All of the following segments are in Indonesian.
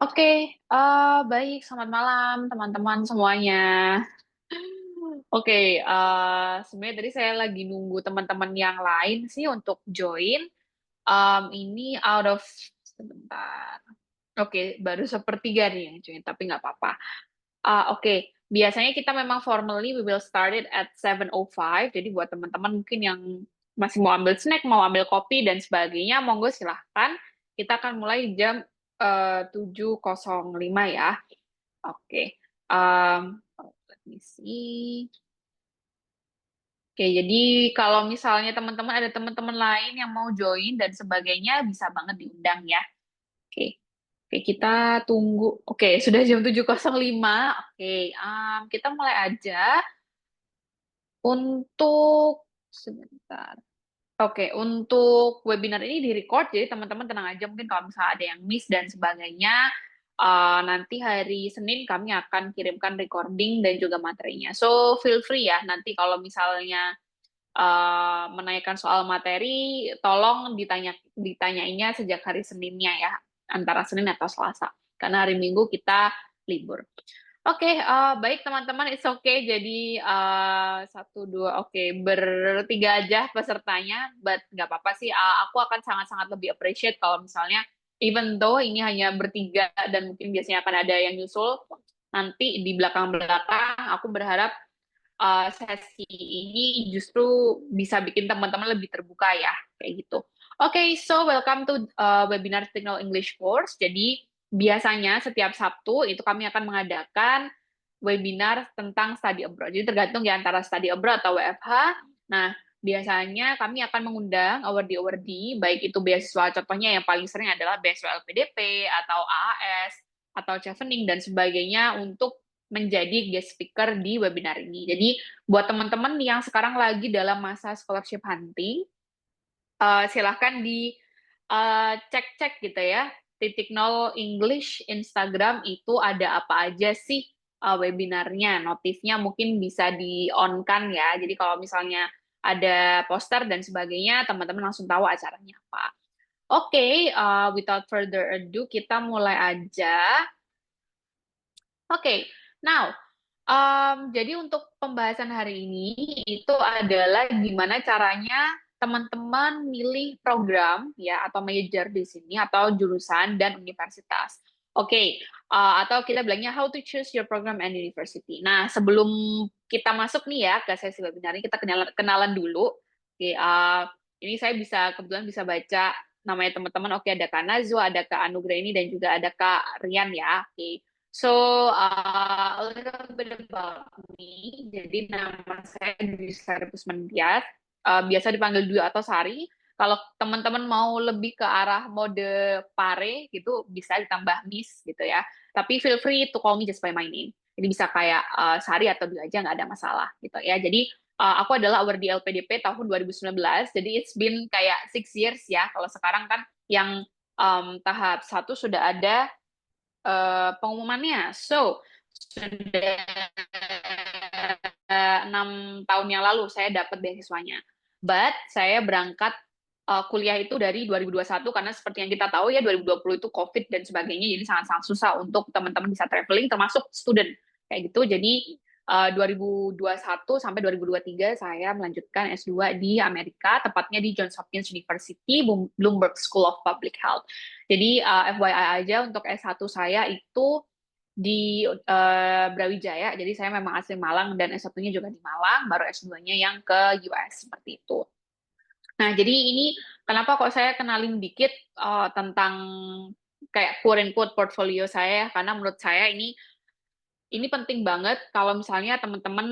Oke, baik. Selamat malam teman-teman semuanya. Oke, sebenarnya tadi saya lagi nunggu teman-teman yang lain sih untuk join. Ini out of sebentar. Oke, baru sepertiga nih yang join, tapi nggak apa-apa. Oke, biasanya kita memang formally we will start it at 7:05. Jadi buat teman-teman mungkin yang masih mau ambil snack, mau ambil kopi dan sebagainya, monggo silahkan. Kita akan mulai jam 7:05 ya. Oke. Let me see. Oke, jadi kalau misalnya teman-teman ada teman-teman lain yang mau join dan sebagainya, bisa banget diundang ya. Oke. Oke, kita tunggu. Oke, sudah jam 7:05. Oke, kita mulai aja untuk sebentar. Oke, untuk webinar ini di-record, jadi teman-teman tenang aja. Mungkin kalau misalnya ada yang miss dan sebagainya, nanti hari Senin kami akan kirimkan recording dan juga materinya. So, feel free ya, nanti kalau misalnya menanyakan soal materi, tolong ditanyainnya sejak hari Seninnya ya, antara Senin atau Selasa. Karena hari Minggu kita libur. Oke, baik teman-teman, it's okay. Jadi satu dua, oke, bertiga aja pesertanya, but nggak apa-apa sih. Aku akan sangat-sangat lebih appreciate kalau misalnya, even though ini hanya bertiga dan mungkin biasanya akan ada yang nyusul, nanti di belakang-belakang aku berharap sesi ini justru bisa bikin teman-teman lebih terbuka ya, kayak gitu. Oke, so welcome to webinar Signal English Course. Jadi biasanya setiap Sabtu itu kami akan mengadakan webinar tentang study abroad. Jadi tergantung ya antara study abroad atau WFH. Nah, biasanya kami akan mengundang awardee-awardee, baik itu beasiswa, contohnya yang paling sering adalah beasiswa LPDP atau AAS atau chevening dan sebagainya untuk menjadi guest speaker di webinar ini. Jadi buat teman-teman yang sekarang lagi dalam masa scholarship hunting, silahkan di cek-cek gitu ya, titik nol English Instagram itu ada apa aja sih webinarnya, notifnya mungkin bisa di-on-kan ya. Jadi kalau misalnya ada poster dan sebagainya, teman-teman langsung tahu acaranya apa. Oke, without further ado, kita mulai aja. Oke, now, jadi untuk pembahasan hari ini itu adalah gimana caranya teman-teman milih program ya atau major di sini atau jurusan dan universitas. Oke, atau kita bilangnya how to choose your program and university. Nah, sebelum kita masuk nih ya ke sesi webinar ini, kita kenalan dulu. Oke, ini saya kebetulan bisa baca namanya teman-teman. Oke, ada Kak Nazwa, ada Kak Anugrahini, dan juga ada Kak Rian ya. Oke. So, a little bit about me. Jadi nama saya Dwi Sari Pusmendiat. Biasa dipanggil Dwi atau Sari. Kalau teman-teman mau lebih ke arah mode pare gitu, bisa ditambah Miss gitu ya. Tapi feel free to call me just by my name. Jadi bisa kayak Sari atau Dwi aja, nggak ada masalah gitu ya. Jadi aku adalah awardee LPDP tahun 2019. Jadi it's been kayak 6 years ya. Kalau sekarang kan yang tahap 1 sudah ada pengumumannya. So, sudah 6 tahun yang lalu saya dapat beasiswanya. But saya berangkat kuliah itu dari 2021 karena seperti yang kita tahu ya 2020 itu COVID dan sebagainya, jadi sangat-sangat susah untuk teman-teman bisa traveling termasuk student kayak gitu. Jadi 2021 sampai 2023 saya melanjutkan S2 di Amerika, tepatnya di Johns Hopkins University, Bloomberg School of Public Health. Jadi FYI aja untuk S1 saya itu di Brawijaya, jadi saya memang asli Malang dan S1-nya juga di Malang, baru S2-nya yang ke US, seperti itu. Nah, jadi ini kenapa kok saya kenalin dikit tentang kayak quote-unquote portfolio saya, karena menurut saya ini penting banget kalau misalnya teman-teman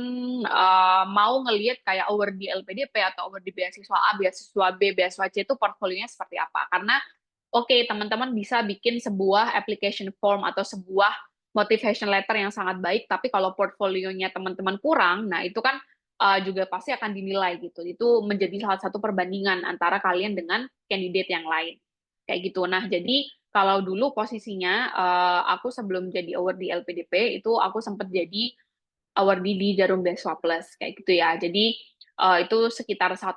mau ngelihat kayak awardee LPDP atau awardee beasiswa A, beasiswa B, beasiswa C itu portfolionya seperti apa. Karena oke, teman-teman bisa bikin sebuah application form atau sebuah motivation letter yang sangat baik, tapi kalau portfolionya teman-teman kurang, nah itu kan juga pasti akan dinilai gitu. Itu menjadi salah satu perbandingan antara kalian dengan candidate yang lain. Kayak gitu. Nah, jadi kalau dulu posisinya aku sebelum jadi awardee LPDP itu aku sempat jadi awardee di Jarum Beasiswa Plus kayak gitu ya. Jadi itu sekitar 1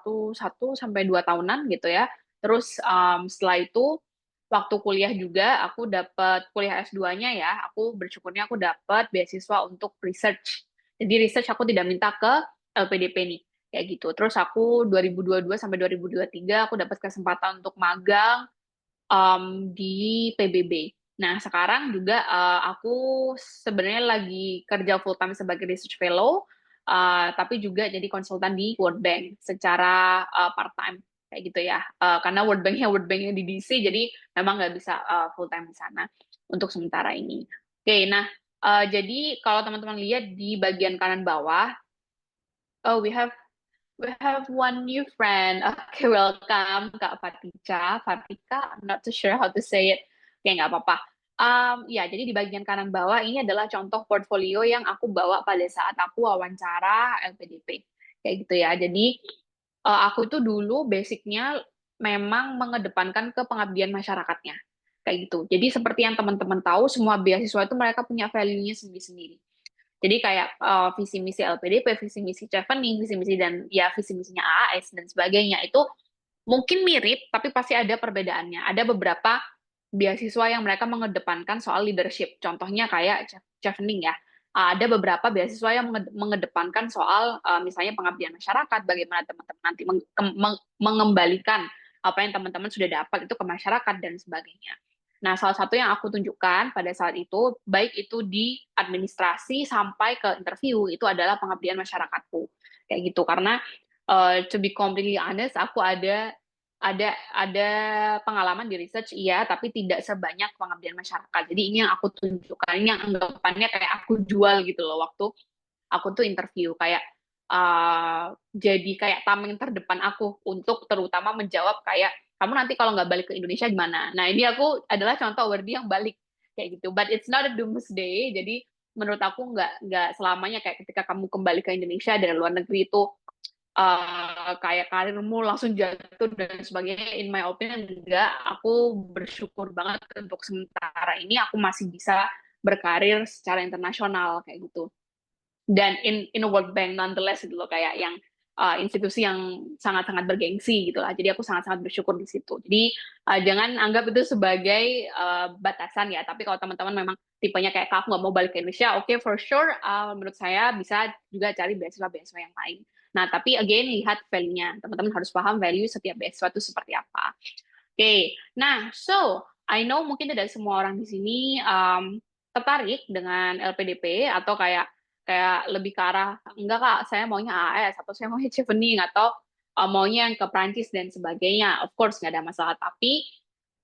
sampai 2 tahunan gitu ya. Terus setelah itu waktu kuliah juga aku dapat kuliah S2-nya ya, aku bersyukurnya aku dapat beasiswa untuk research. Jadi research aku tidak minta ke LPDP nih, kayak gitu. Terus aku 2022 sampai 2023 aku dapat kesempatan untuk magang di PBB. Nah, sekarang juga aku sebenarnya lagi kerja full time sebagai research fellow, tapi juga jadi konsultan di World Bank secara part time kayak gitu ya. Karena World Banknya di DC, jadi memang nggak bisa full time di sana untuk sementara ini. Oke, nah jadi kalau teman-teman lihat di bagian kanan bawah, oh we have one new friend. Okay, welcome Kak Fatica. Fatica, I'm not too sure how to say it. Oke, nggak apa-apa. Ya, jadi di bagian kanan bawah ini adalah contoh portfolio yang aku bawa pada saat aku wawancara LPDP. Kayak gitu ya. Jadi aku itu dulu basicnya memang mengedepankan ke pengabdian masyarakatnya. Kayak gitu. Jadi seperti yang teman-teman tahu, semua beasiswa itu mereka punya value-nya sendiri-sendiri. Jadi kayak visi misi LPDP, visi misi Chevening, visi misi dan ya visi misinya AAS dan sebagainya itu mungkin mirip tapi pasti ada perbedaannya. Ada beberapa beasiswa yang mereka mengedepankan soal leadership. Contohnya kayak Chevening ya. Ada beberapa beasiswa yang mengedepankan soal misalnya pengabdian masyarakat, bagaimana teman-teman nanti mengembalikan apa yang teman-teman sudah dapat itu ke masyarakat dan sebagainya. Nah, salah satu yang aku tunjukkan pada saat itu, baik itu di administrasi sampai ke interview, itu adalah pengabdian masyarakatku. Kayak gitu, karena to be completely honest, aku ada pengalaman di research, iya, tapi tidak sebanyak pengabdian masyarakat. Jadi ini yang aku tunjukkan, ini yang anggapannya kayak aku jual gitu loh, waktu aku tuh interview, kayak jadi kayak tameng terdepan aku untuk terutama menjawab kayak kamu nanti kalau nggak balik ke Indonesia gimana. Nah ini aku adalah contoh Wardi yang balik kayak gitu. But it's not a doomsday. Jadi menurut aku nggak selamanya kayak ketika kamu kembali ke Indonesia dari luar negeri itu kayak karirmu langsung jatuh dan sebagainya. In my opinion enggak. Aku bersyukur banget untuk sementara ini aku masih bisa berkarir secara internasional kayak gitu dan in a World Bank nonetheless gitu loh kayak yang institusi yang sangat-sangat bergengsi gitu lah. Jadi aku sangat-sangat bersyukur di situ. Jadi jangan anggap itu sebagai batasan ya. Tapi kalau teman-teman memang tipenya kayak aku nggak mau balik ke Indonesia, oke okay, for sure menurut saya bisa juga cari beasiswa-beasiswa yang lain. Nah tapi again lihat value-nya. Teman-teman harus paham value setiap beasiswa itu seperti apa. Oke, okay. Nah so I know mungkin tidak semua orang di sini tertarik dengan LPDP atau kayak kayak lebih ke arah enggak kak saya maunya AS atau saya maunya Chevening atau maunya yang ke Prancis dan sebagainya, of course nggak ada masalah, tapi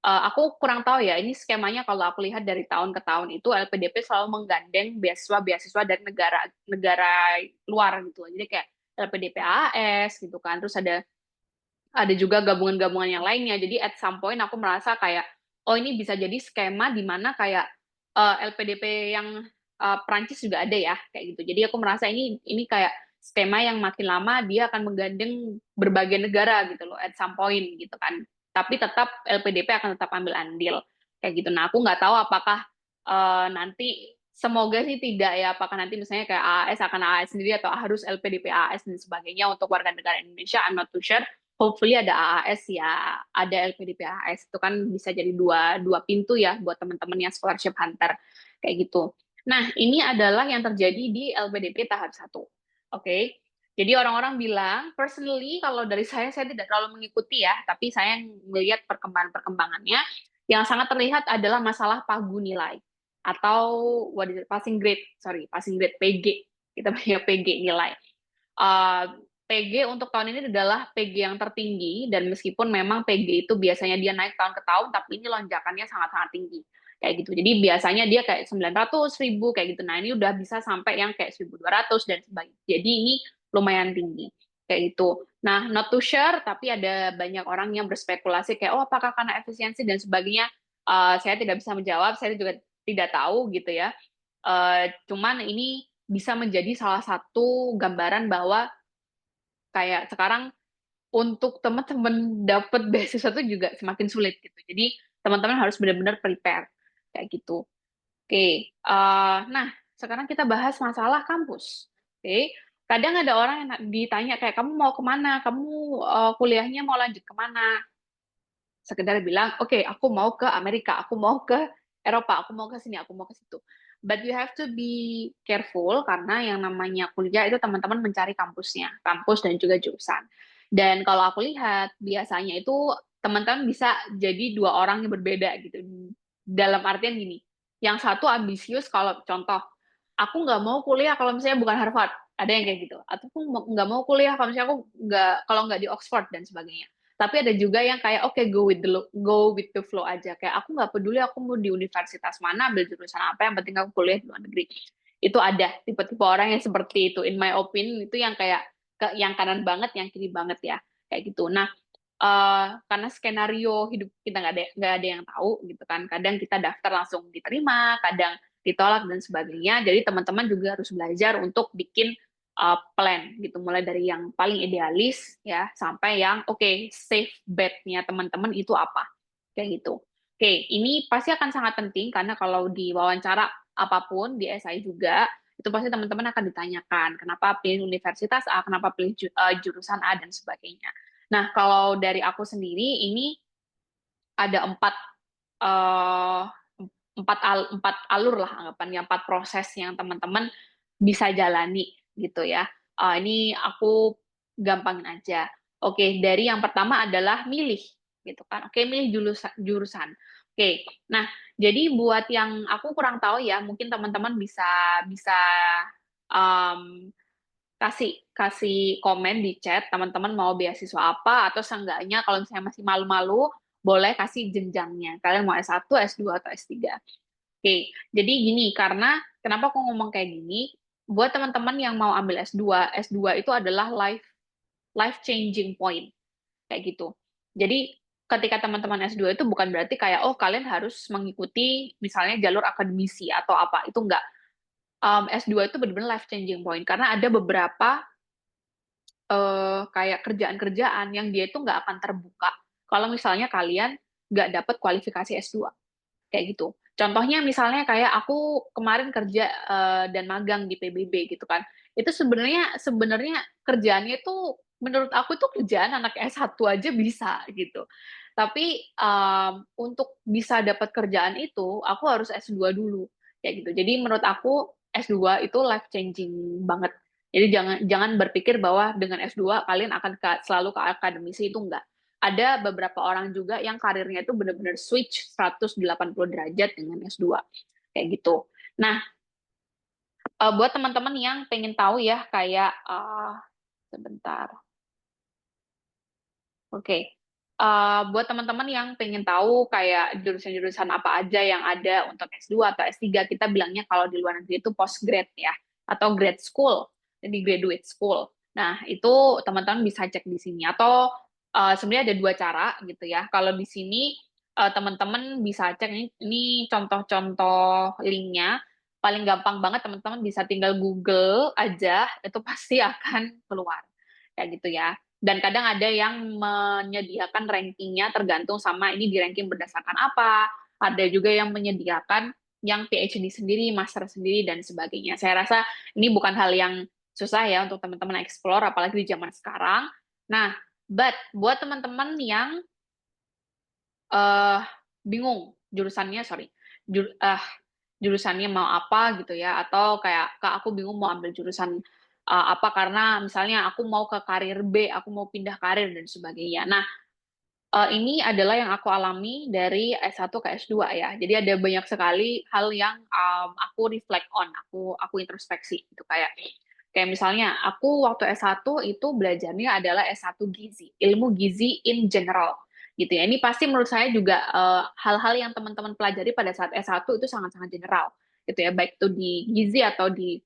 aku kurang tahu ya ini skemanya. Kalau aku lihat dari tahun ke tahun itu LPDP selalu menggandeng beasiswa-beasiswa dari negara luar gitu, jadi kayak LPDP AS gitu kan, terus ada juga gabungan-gabungan yang lainnya. Jadi at some point aku merasa kayak, oh ini bisa jadi skema di mana kayak LPDP yang Prancis juga ada ya, kayak gitu. Jadi aku merasa ini kayak skema yang makin lama dia akan menggandeng berbagai negara gitu loh, at some point gitu kan. Tapi tetap LPDP akan tetap ambil andil, kayak gitu. Nah aku nggak tahu apakah nanti semoga sih tidak ya, apakah nanti misalnya kayak AAS akan AAS sendiri atau harus LPDP AAS dan sebagainya untuk warga negara Indonesia, I'm not too sure. Hopefully ada AAS ya, ada LPDP AAS itu kan bisa jadi dua pintu ya buat teman-teman yang scholarship hunter kayak gitu. Nah, ini adalah yang terjadi di LPDP tahap 1. Oke. Jadi orang-orang bilang, personally kalau dari saya tidak terlalu mengikuti ya, tapi saya melihat perkembangannya yang sangat terlihat adalah masalah pagu nilai atau what is it? Passing grade PG. Kita punya PG nilai. PG untuk tahun ini adalah PG yang tertinggi, dan meskipun memang PG itu biasanya dia naik tahun ke tahun, tapi ini lonjakannya sangat-sangat tinggi kayak gitu. Jadi biasanya dia kayak 900 ribu kayak gitu. Nah ini udah bisa sampai yang kayak 1.200 dan sebagainya. Jadi ini lumayan tinggi kayak gitu. Nah not too sure, tapi ada banyak orang yang berspekulasi kayak oh apakah karena efisiensi dan sebagainya. Saya tidak bisa menjawab, saya juga tidak tahu gitu ya. Cuman ini bisa menjadi salah satu gambaran bahwa kayak sekarang untuk teman-teman dapat beasiswa itu juga semakin sulit gitu. Jadi teman-teman harus benar-benar prepare kayak gitu. Oke, nah sekarang kita bahas masalah kampus. Oke, kadang ada orang yang ditanya kayak kamu mau kemana, kamu kuliahnya mau lanjut kemana. sekedar bilang, oke, aku mau ke Amerika, aku mau ke Eropa, aku mau ke sini, aku mau ke situ. But you have to be careful karena yang namanya kuliah itu teman-teman mencari kampusnya, kampus dan juga jurusan. Dan kalau aku lihat biasanya itu teman-teman bisa jadi dua orang yang berbeda gitu. Dalam artian gini, yang satu ambisius kalau contoh, aku nggak mau kuliah kalau misalnya bukan Harvard, ada yang kayak gitu. Atau aku nggak mau kuliah kalau misalnya aku nggak kalau nggak di Oxford dan sebagainya. Tapi ada juga yang kayak oke, go with the flow aja. Kayak aku nggak peduli aku mau di universitas mana, ambil jurusan apa, yang penting aku kuliah di luar negeri. Itu ada tipe-tipe orang yang seperti itu. In my opinion itu yang kayak yang kanan banget, yang kiri banget ya, kayak gitu. Nah, karena skenario hidup kita nggak ada yang tahu gitu kan. Kadang kita daftar langsung diterima, kadang ditolak dan sebagainya. Jadi teman-teman juga harus belajar untuk bikin plan gitu, mulai dari yang paling idealis ya sampai yang oke, safe bet-nya teman-teman itu apa, kayak gitu. Oke, ini pasti akan sangat penting karena kalau di wawancara apapun di SI juga itu pasti teman-teman akan ditanyakan kenapa pilih universitas A, kenapa pilih jurusan A dan sebagainya. Nah, kalau dari aku sendiri ini ada eh, empat alur lah anggapannya, empat proses yang teman-teman bisa jalani gitu ya. Ini aku gampangin aja. Oke, dari yang pertama adalah milih gitu kan. Oke, milih jurusan. Oke, nah jadi buat yang aku kurang tahu ya, mungkin teman-teman bisa bisa um, kasih kasih komen di chat teman-teman mau beasiswa apa atau seenggaknya kalau misalnya masih malu-malu boleh kasih jenjangnya. Kalian mau S1, S2 atau S3. Oke, jadi gini karena kenapa aku ngomong kayak gini? Buat teman-teman yang mau ambil S2, S2 itu adalah life changing point kayak gitu. Jadi ketika teman-teman S2 itu bukan berarti kayak oh kalian harus mengikuti misalnya jalur akademisi atau apa, itu enggak. S2 itu benar-benar life changing point karena ada beberapa kayak kerjaan-kerjaan yang dia itu nggak akan terbuka kalau misalnya kalian nggak dapat kualifikasi S2 kayak gitu. Contohnya misalnya kayak aku kemarin kerja dan magang di PBB gitu kan. Itu sebenarnya sebenarnya kerjaannya itu menurut aku itu kerjaan anak S1 aja bisa gitu. Tapi untuk bisa dapat kerjaan itu aku harus S2 dulu kayak gitu. Jadi menurut aku S2 itu life changing banget. Jadi jangan jangan berpikir bahwa dengan S2 kalian akan selalu ke akademisi, itu enggak. Ada beberapa orang juga yang karirnya itu benar-benar switch 180 derajat dengan S2 kayak gitu. Nah, buat teman-teman yang pengen tahu ya kayak sebentar. Oke. Buat teman-teman yang pengen tahu kayak jurusan-jurusan apa aja yang ada untuk S2 atau S3, kita bilangnya kalau di luar negeri itu postgrad ya, atau grad school, jadi graduate school. Nah, itu teman-teman bisa cek di sini. Atau sebenarnya ada dua cara gitu ya. Kalau di sini teman-teman bisa cek, ini contoh-contoh linknya. Paling gampang banget teman-teman bisa tinggal Google aja, itu pasti akan keluar. Kayak gitu ya. Dan kadang ada yang menyediakan rankingnya tergantung sama ini di ranking berdasarkan apa. Ada juga yang menyediakan yang PhD sendiri, master sendiri, dan sebagainya. Saya rasa ini bukan hal yang susah ya untuk teman-teman explore, apalagi di zaman sekarang. Nah, but buat teman-teman yang bingung jurusannya, sorry, jur, uh, jurusannya mau apa gitu ya, atau kayak kak aku bingung mau ambil jurusan apa karena misalnya aku mau ke karir B, aku mau pindah karir dan sebagainya. Nah, ini adalah yang aku alami dari S1 ke S2 ya. Jadi ada banyak sekali hal yang aku reflect on, aku introspeksi gitu kayak misalnya aku waktu S1 itu belajarnya adalah S1 gizi, ilmu gizi in general gitu ya. Ini pasti menurut saya juga hal-hal yang teman-teman pelajari pada saat S1 itu sangat-sangat general gitu ya, baik itu di gizi atau di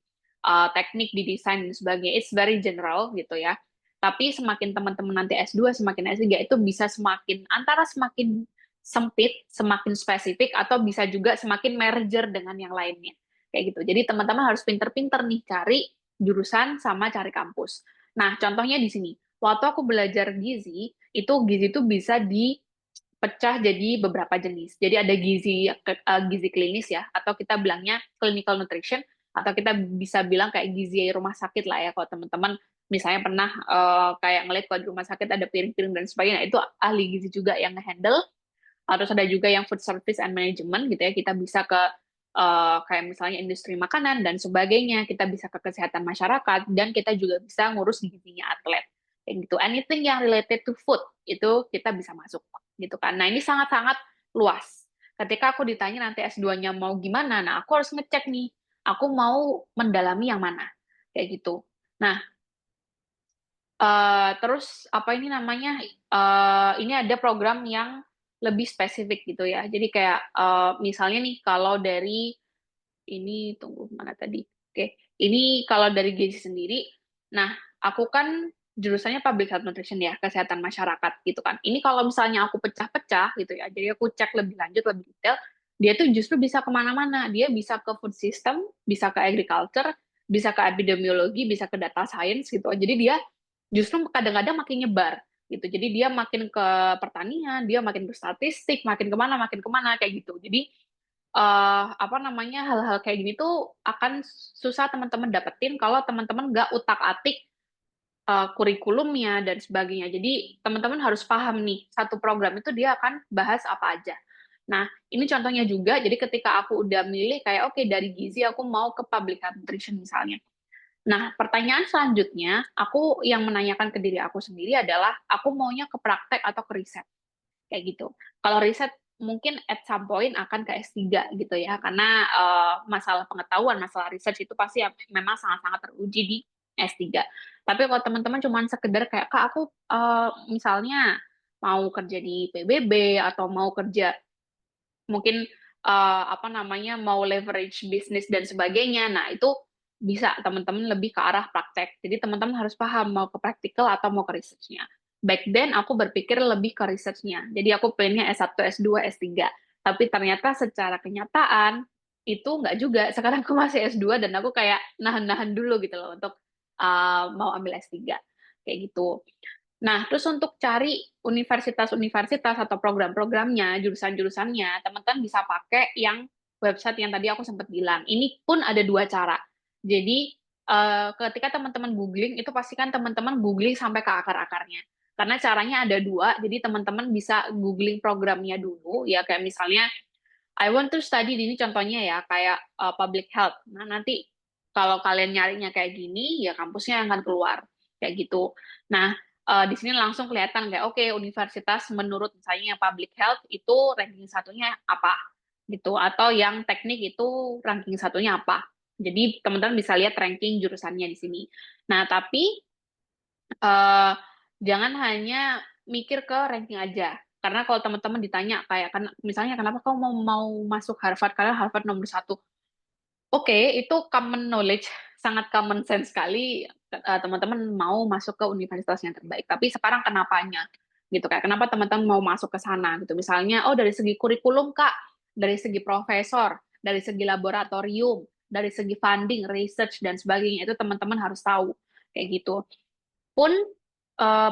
teknik, di desain dan sebagainya. It's very general gitu ya. Tapi semakin teman-teman nanti S2, semakin S3 itu bisa semakin antara semakin sempit, semakin spesifik, atau bisa juga semakin merger dengan yang lainnya. Kayak gitu. Jadi teman-teman harus pinter-pinter nih cari jurusan sama cari kampus. Nah, contohnya di sini. Waktu aku belajar gizi itu bisa dipecah jadi beberapa jenis. Jadi ada gizi klinis ya, atau kita bilangnya clinical nutrition, atau kita bisa bilang kayak gizi rumah sakit lah ya kalau teman-teman misalnya pernah kayak ngeliat kalau di rumah sakit ada piring-piring dan sebagainya, itu ahli gizi juga yang nge-handle. Terus ada juga yang food service and management gitu ya, kita bisa ke kayak misalnya industri makanan dan sebagainya, kita bisa ke kesehatan masyarakat, dan kita juga bisa ngurus gizinya atlet. Kayak gitu. Anything yang related to food, itu kita bisa masuk. Gitu kan. Nah, ini sangat-sangat luas. Ketika aku ditanya nanti S2-nya mau gimana, nah aku harus ngecek nih, aku mau mendalami yang mana. Kayak gitu. Nah, terus apa ini namanya, ini ada program yang lebih spesifik gitu ya. Jadi kayak, misalnya nih kalau dari ini tunggu mana tadi? Oke, ini kalau dari gizi sendiri, nah aku kan jurusannya Public Health Nutrition ya, kesehatan masyarakat gitu kan. Ini kalau misalnya aku pecah-pecah gitu ya, jadi aku cek lebih lanjut, lebih detail, dia tuh justru bisa kemana-mana. Dia bisa ke food system, bisa ke agriculture, bisa ke epidemiologi, bisa ke data science gitu. Jadi dia justru kadang-kadang makin nyebar gitu. Jadi dia makin ke pertanian, dia makin ke statistik, makin kemana kayak gitu. Jadi apa namanya, hal-hal kayak gini tuh akan susah teman-teman dapetin kalau teman-teman nggak utak-atik kurikulumnya dan sebagainya. Jadi teman-teman harus paham nih, satu program itu dia akan bahas apa aja. Nah, ini contohnya juga, jadi ketika aku udah milih kayak, oke, dari gizi aku mau ke public health nutrition misalnya. Nah, pertanyaan selanjutnya, aku yang menanyakan ke diri aku sendiri adalah, aku maunya ke praktek atau ke riset, kayak gitu. Kalau riset mungkin at some point akan ke S3 gitu ya, karena masalah pengetahuan, masalah research itu pasti memang sangat-sangat teruji di S3. Tapi kalau teman-teman cuma sekedar kayak, Kak, aku misalnya mau kerja di PBB atau mau kerja mungkin apa namanya, mau leverage bisnis dan sebagainya. Nah, itu bisa teman-teman lebih ke arah praktek. Jadi teman-teman harus paham mau ke practical atau mau ke research-nya. Back then aku berpikir lebih ke research-nya. Jadi aku pengennya S1, S2, S3. Tapi ternyata secara kenyataan itu nggak juga. Sekarang aku masih S2 dan aku kayak nahan-nahan dulu gitu loh untuk mau ambil S3. Kayak gitu. Nah, terus untuk cari universitas-universitas atau program-programnya, jurusan-jurusannya, teman-teman bisa pakai yang website yang tadi aku sempat bilang. Ini pun ada dua cara. Jadi, ketika teman-teman googling, itu pastikan teman-teman googling sampai ke akar-akarnya. Karena caranya ada dua, jadi teman-teman bisa googling programnya dulu, ya kayak misalnya, I want to study, ini contohnya ya, kayak public health. Nah, nanti kalau kalian nyarinya kayak gini, ya kampusnya yang akan keluar. Kayak gitu. Nah, di sini langsung kelihatan kayak, oke, universitas menurut misalnya yang public health itu ranking satunya apa, gitu. Atau yang teknik itu ranking satunya apa. Jadi, teman-teman bisa lihat ranking jurusannya di sini. Nah, tapi eh, jangan hanya mikir ke ranking aja. Karena kalau teman-teman ditanya kayak kan misalnya kenapa kamu mau masuk Harvard karena Harvard nomor satu. Oke, itu common knowledge, sangat common sense sekali teman-teman mau masuk ke universitas yang terbaik. Tapi sekarang kenapanya? Gitu kayak kenapa teman-teman mau masuk ke sana gitu. Misalnya, oh dari segi kurikulum Kak, dari segi profesor, dari segi laboratorium, dari segi funding, research dan sebagainya itu teman-teman harus tahu kayak gitu. Pun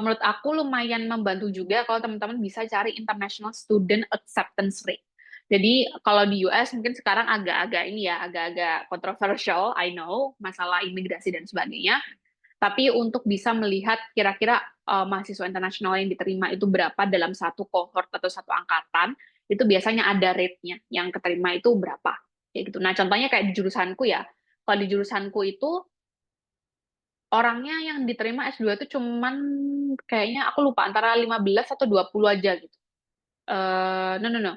menurut aku lumayan membantu juga kalau teman-teman bisa cari international student acceptance rate. Jadi kalau di US mungkin sekarang agak-agak ini ya, agak-agak controversial, I know, masalah imigrasi dan sebagainya. Tapi untuk bisa melihat kira-kira mahasiswa internasional yang diterima itu berapa dalam satu cohort atau satu angkatan, itu biasanya ada rate-nya, yang keterima itu berapa. Kayak gitu. Nah, contohnya kayak di jurusanku ya, kalau di jurusanku itu orangnya yang diterima S2 itu cuman kayaknya aku lupa antara 15 atau 20 aja gitu. No, no, no.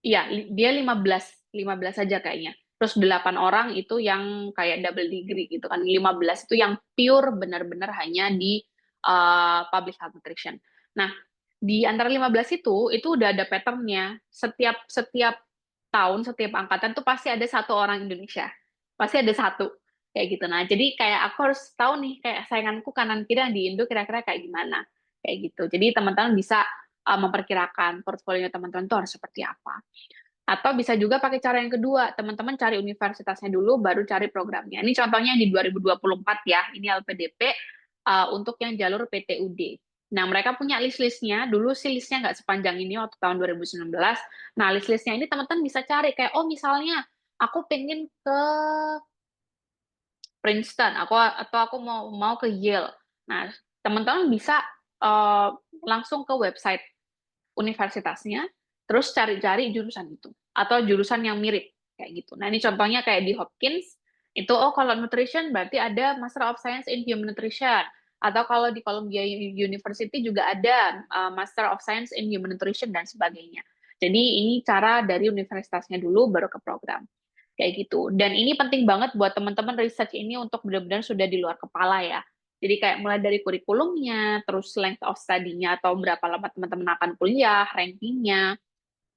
Iya, dia 15 aja kayaknya. Terus 8 orang itu yang kayak double degree gitu kan. 15 itu yang pure benar-benar hanya di public health nutrition. Nah, di antara 15 itu udah ada patternnya. Setiap setiap tahun, setiap angkatan tuh pasti ada satu orang Indonesia. Pasti ada satu kayak gitu. Nah, jadi kayak aku harus tahu nih kayak sainganku kanan kiri yang di Indo kira-kira kayak gimana. Kayak gitu. Jadi teman-teman bisa memperkirakan portfolio teman-teman tuh harus seperti apa. Atau bisa juga pakai cara yang kedua, teman-teman cari universitasnya dulu, baru cari programnya. Ini contohnya di 2024 ya, ini LPDP untuk yang jalur PTUD. Nah, mereka punya list-listnya, dulu sih listnya nggak sepanjang ini waktu tahun 2019. Nah, list-listnya ini teman-teman bisa cari, kayak, oh misalnya aku pengen ke Princeton, atau aku mau ke Yale. Nah, teman-teman bisa uh, langsung ke website universitasnya, terus cari-cari jurusan itu atau jurusan yang mirip kayak gitu. Nah, ini contohnya kayak di Hopkins itu, oh kalau nutrition berarti ada Master of Science in Human Nutrition, atau kalau di Columbia University juga ada Master of Science in Human Nutrition dan sebagainya. Jadi ini cara dari universitasnya dulu baru ke program kayak gitu. Dan ini penting banget buat teman-teman research ini untuk benar-benar sudah di luar kepala ya. Jadi kayak mulai dari kurikulumnya, terus length of study-nya atau berapa lama teman-teman akan kuliah, rankingnya,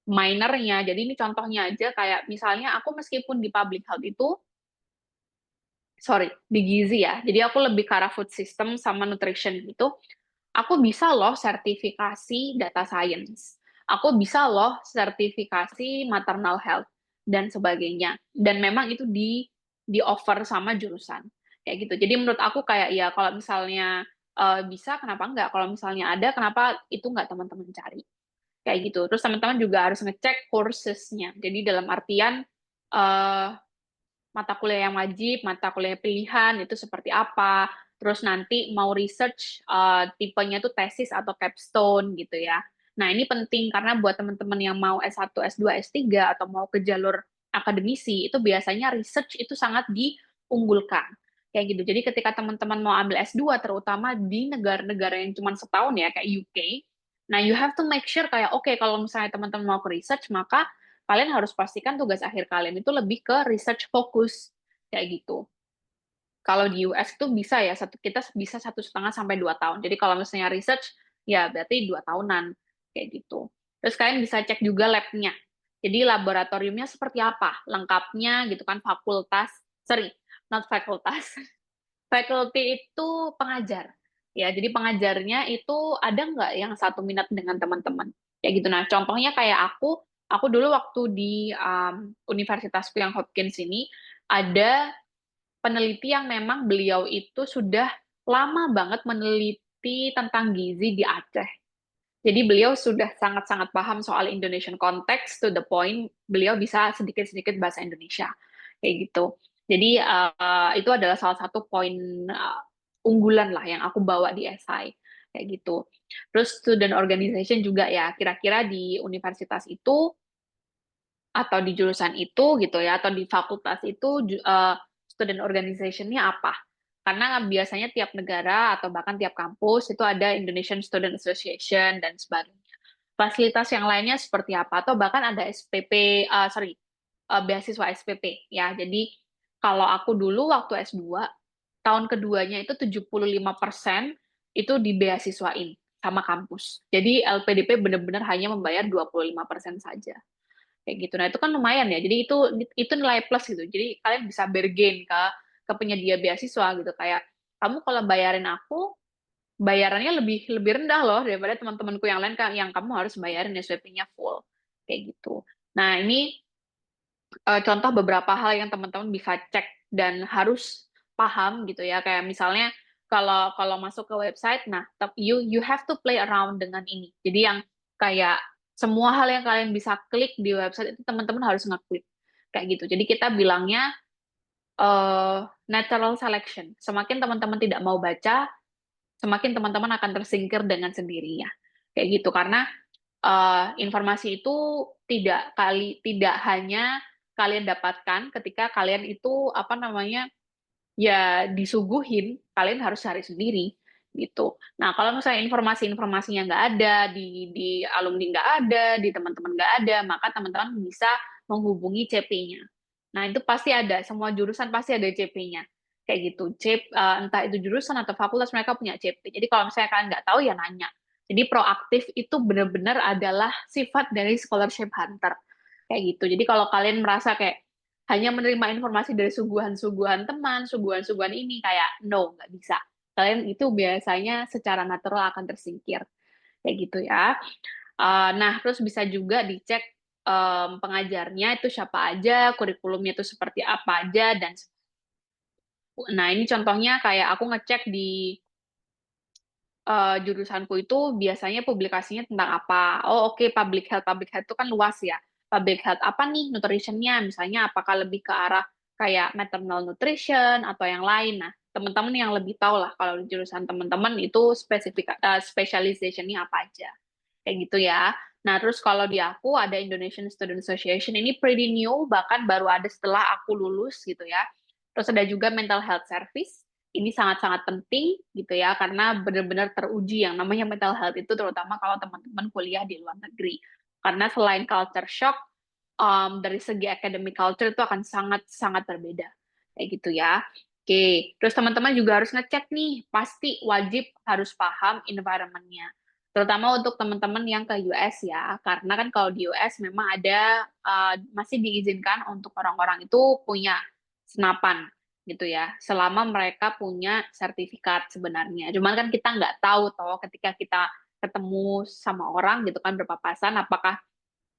minornya. Jadi ini contohnya aja kayak misalnya aku meskipun di public health itu, sorry, di gizi ya. Jadi aku lebih ke arah food system sama nutrition gitu. Aku bisa loh sertifikasi data science. Aku bisa loh sertifikasi maternal health dan sebagainya. Dan memang itu di offer sama jurusan. Kayak gitu. Jadi menurut aku kayak ya kalau misalnya bisa kenapa enggak? Kalau misalnya ada kenapa itu enggak teman-teman cari? Kayak gitu. Terus teman-teman juga harus ngecek kursesnya. Jadi dalam artian eh, mata kuliah yang wajib, mata kuliah pilihan itu seperti apa, terus nanti mau research tipenya itu tesis atau capstone gitu ya. Nah, ini penting karena buat teman-teman yang mau S1, S2, S3 atau mau ke jalur akademisi, itu biasanya research itu sangat diunggulkan. Kayak gitu. Jadi ketika teman-teman mau ambil S2, terutama di negara-negara yang cuma setahun ya, kayak UK, nah you have to make sure kayak, oke, kalau misalnya teman-teman mau ke research, maka kalian harus pastikan tugas akhir kalian itu lebih ke research fokus kayak gitu. Kalau di US itu bisa ya kita bisa 1,5 sampai 2 tahun. Jadi kalau misalnya research ya berarti 2 tahunan kayak gitu. Terus kalian bisa cek juga labnya. Jadi laboratoriumnya seperti apa, lengkapnya gitu kan, fakultas, sorry, not fakultas, faculty itu pengajar. Ya, jadi pengajarnya itu ada nggak yang satu minat dengan teman-teman? Kayak gitu. Nah, contohnya kayak aku dulu waktu di universitasku yang Hopkins ini, ada peneliti yang memang beliau itu sudah lama banget meneliti tentang gizi di Aceh. Jadi beliau sudah sangat-sangat paham soal Indonesian context to the point beliau bisa sedikit-sedikit bahasa Indonesia kayak gitu. Jadi itu adalah salah satu poin unggulan lah yang aku bawa di SI kayak gitu. Terus student organization juga ya, kira-kira di universitas itu atau di jurusan itu gitu ya, atau di fakultas itu student organization-nya apa? Karena biasanya tiap negara atau bahkan tiap kampus itu ada Indonesian Student Association dan sebagainya. Fasilitas yang lainnya seperti apa? Atau bahkan ada SPP, sorry, beasiswa SPP ya. Jadi kalau aku dulu waktu S2, tahun keduanya itu 75% itu dibeasiswain sama kampus. Jadi LPDP benar-benar hanya membayar 25% saja kayak gitu. Nah, itu kan lumayan ya. Jadi itu nilai plus gitu. Jadi kalian bisa bergain ke penyedia beasiswa gitu. Kayak kamu kalau bayarin aku, bayarannya lebih lebih rendah loh daripada teman-temanku yang lain yang kamu harus bayarin SPP-nya full kayak gitu. Nah, ini contoh beberapa hal yang teman-teman bisa cek dan harus paham gitu ya. Kayak misalnya kalau kalau masuk ke website, nah you have to play around dengan ini. Jadi yang kayak semua hal yang kalian bisa klik di website itu teman-teman harus ngeklik kayak gitu. Jadi kita bilangnya natural selection. Semakin teman-teman tidak mau baca, semakin teman-teman akan tersingkir dengan sendirinya. Kayak gitu karena informasi itu tidak hanya kalian dapatkan ketika kalian itu apa namanya ya disuguhin, kalian harus cari sendiri gitu. Nah kalau misalnya informasi-informasinya nggak ada di alumni nggak ada, di teman-teman nggak ada, maka teman-teman bisa menghubungi CP-nya. Nah itu pasti ada, semua jurusan pasti ada CP-nya kayak gitu. Entah itu jurusan atau fakultas mereka punya CP. Jadi kalau misalnya kalian nggak tahu ya nanya. Jadi proaktif itu benar-benar adalah sifat dari scholarship hunter. Kayak gitu. Jadi kalau kalian merasa kayak hanya menerima informasi dari suguhan-suguhan teman, suguhan-suguhan ini kayak no, nggak bisa. Kalian itu biasanya secara natural akan tersingkir. Kayak gitu ya. Nah, terus bisa juga dicek pengajarnya itu siapa aja, kurikulumnya itu seperti apa aja, dan nah ini contohnya kayak aku ngecek di jurusanku itu biasanya publikasinya tentang apa. Oh oke, public health itu kan luas ya. Public health apa nih nutritionnya? Misalnya apakah lebih ke arah kayak maternal nutrition atau yang lain. Nah, teman-teman yang lebih tahu lah kalau di jurusan teman-teman itu specialization-nya apa aja. Kayak gitu ya. Nah, terus kalau di aku ada Indonesian Student Association, ini pretty new, bahkan baru ada setelah aku lulus gitu ya. Terus ada juga mental health service, ini sangat-sangat penting gitu ya, karena benar-benar teruji yang namanya mental health itu, terutama kalau teman-teman kuliah di luar negeri. Karena selain culture shock, dari segi academic culture itu akan sangat-sangat berbeda. Kayak gitu ya. Oke, terus teman-teman juga harus ngecek nih, pasti wajib harus paham environment-nya. Terutama untuk teman-teman yang ke US ya, karena kan kalau di US memang ada, masih diizinkan untuk orang-orang itu punya senapan gitu ya, selama mereka punya sertifikat sebenarnya. Cuman kan kita nggak tahu toh ketika kita ketemu sama orang gitu kan berpapasan, apakah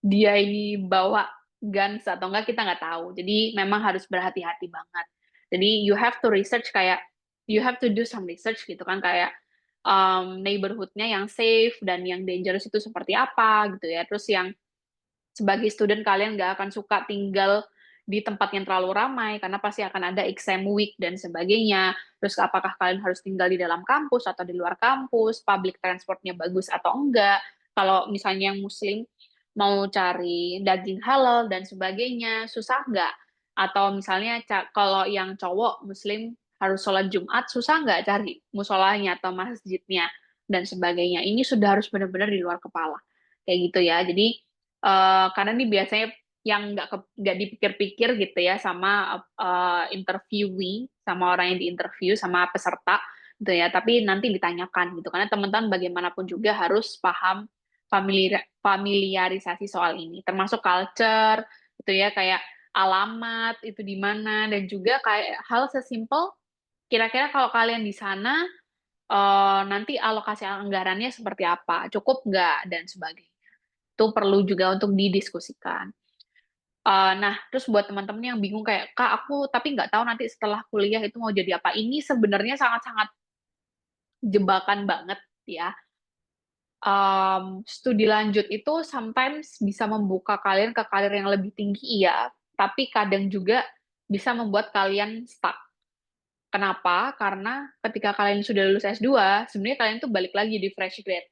dia ini bawa guns atau enggak kita nggak tahu. Jadi memang harus berhati-hati banget. Jadi you have to research kayak you have to do some research gitu kan kayak neighborhood-nya yang safe dan yang dangerous itu seperti apa gitu ya. Terus yang sebagai student kalian nggak akan suka tinggal di tempat yang terlalu ramai karena pasti akan ada exam week dan sebagainya. Terus apakah kalian harus tinggal di dalam kampus atau di luar kampus, public transportnya bagus atau enggak. Kalau misalnya yang muslim mau cari daging halal dan sebagainya, susah nggak? Atau misalnya kalau yang cowok muslim harus sholat Jumat, susah nggak cari musolanya atau masjidnya dan sebagainya. Ini sudah harus benar-benar di luar kepala. Kayak gitu ya. Jadi karena ini biasanya yang nggak dipikir-pikir gitu ya sama interviewee, sama orang yang diinterview, sama peserta gitu ya. Tapi nanti ditanyakan gitu karena teman-teman bagaimanapun juga harus paham familiarisasi soal ini, termasuk culture gitu ya, kayak alamat itu di mana dan juga kayak hal sesimpel kira-kira kalau kalian di sana nanti alokasi anggarannya seperti apa, cukup nggak dan sebagainya. Itu perlu juga untuk didiskusikan. Nah, terus buat teman-teman yang bingung kayak, Kak, aku tapi nggak tahu nanti setelah kuliah itu mau jadi apa. Ini sebenarnya sangat-sangat jebakan banget ya. Studi lanjut itu sometimes bisa membuka kalian ke karir yang lebih tinggi, iya. Tapi kadang juga bisa membuat kalian stuck. Kenapa? Karena ketika kalian sudah lulus S2, sebenarnya kalian tuh balik lagi di fresh grade.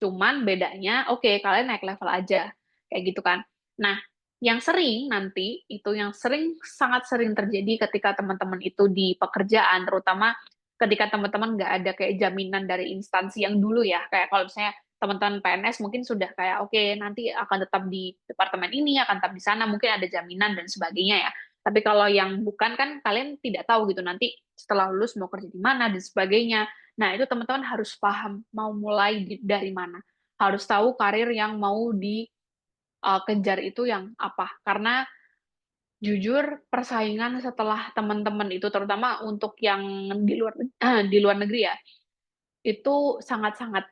Cuman bedanya, oke, kalian naik level aja. Kayak gitu kan. Nah, yang sering nanti, itu yang sangat sering terjadi ketika teman-teman itu di pekerjaan, terutama ketika teman-teman nggak ada kayak jaminan dari instansi yang dulu ya. Kayak kalau misalnya teman-teman PNS mungkin sudah kayak, oke, nanti akan tetap di departemen ini, akan tetap di sana, mungkin ada jaminan dan sebagainya ya. Tapi kalau yang bukan kan kalian tidak tahu gitu nanti setelah lulus mau kerja di mana dan sebagainya. Nah, itu teman-teman harus paham mau mulai dari mana. Harus tahu karir yang mau dikejar itu yang apa. Karena jujur persaingan setelah teman-teman itu terutama untuk yang di luar negeri ya, itu sangat-sangat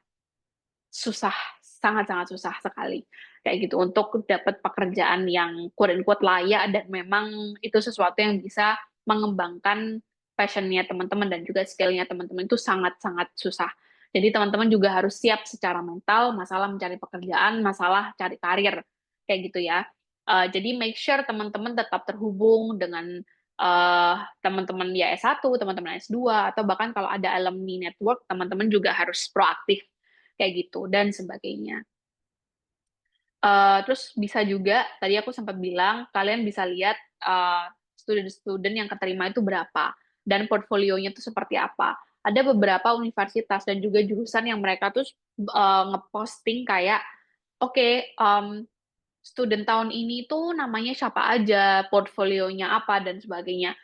susah, sangat-sangat susah sekali. Kayak gitu untuk dapat pekerjaan yang quote-unquote layak dan memang itu sesuatu yang bisa mengembangkan passionnya teman-teman dan juga skillnya teman-teman itu sangat-sangat susah. Jadi teman-teman juga harus siap secara mental, masalah mencari pekerjaan, masalah cari karir, kayak gitu ya. Jadi make sure teman-teman tetap terhubung dengan teman-teman ya S1, teman-teman S2, atau bahkan kalau ada alumni network, teman-teman juga harus proaktif kayak gitu dan sebagainya. Terus bisa juga tadi aku sempat bilang kalian bisa lihat student-student yang keterima itu berapa dan portfolionya itu seperti apa. Ada beberapa universitas dan juga jurusan yang mereka tuh ngeposting kayak oke, student tahun ini tuh namanya siapa aja, portfolionya apa dan sebagainya.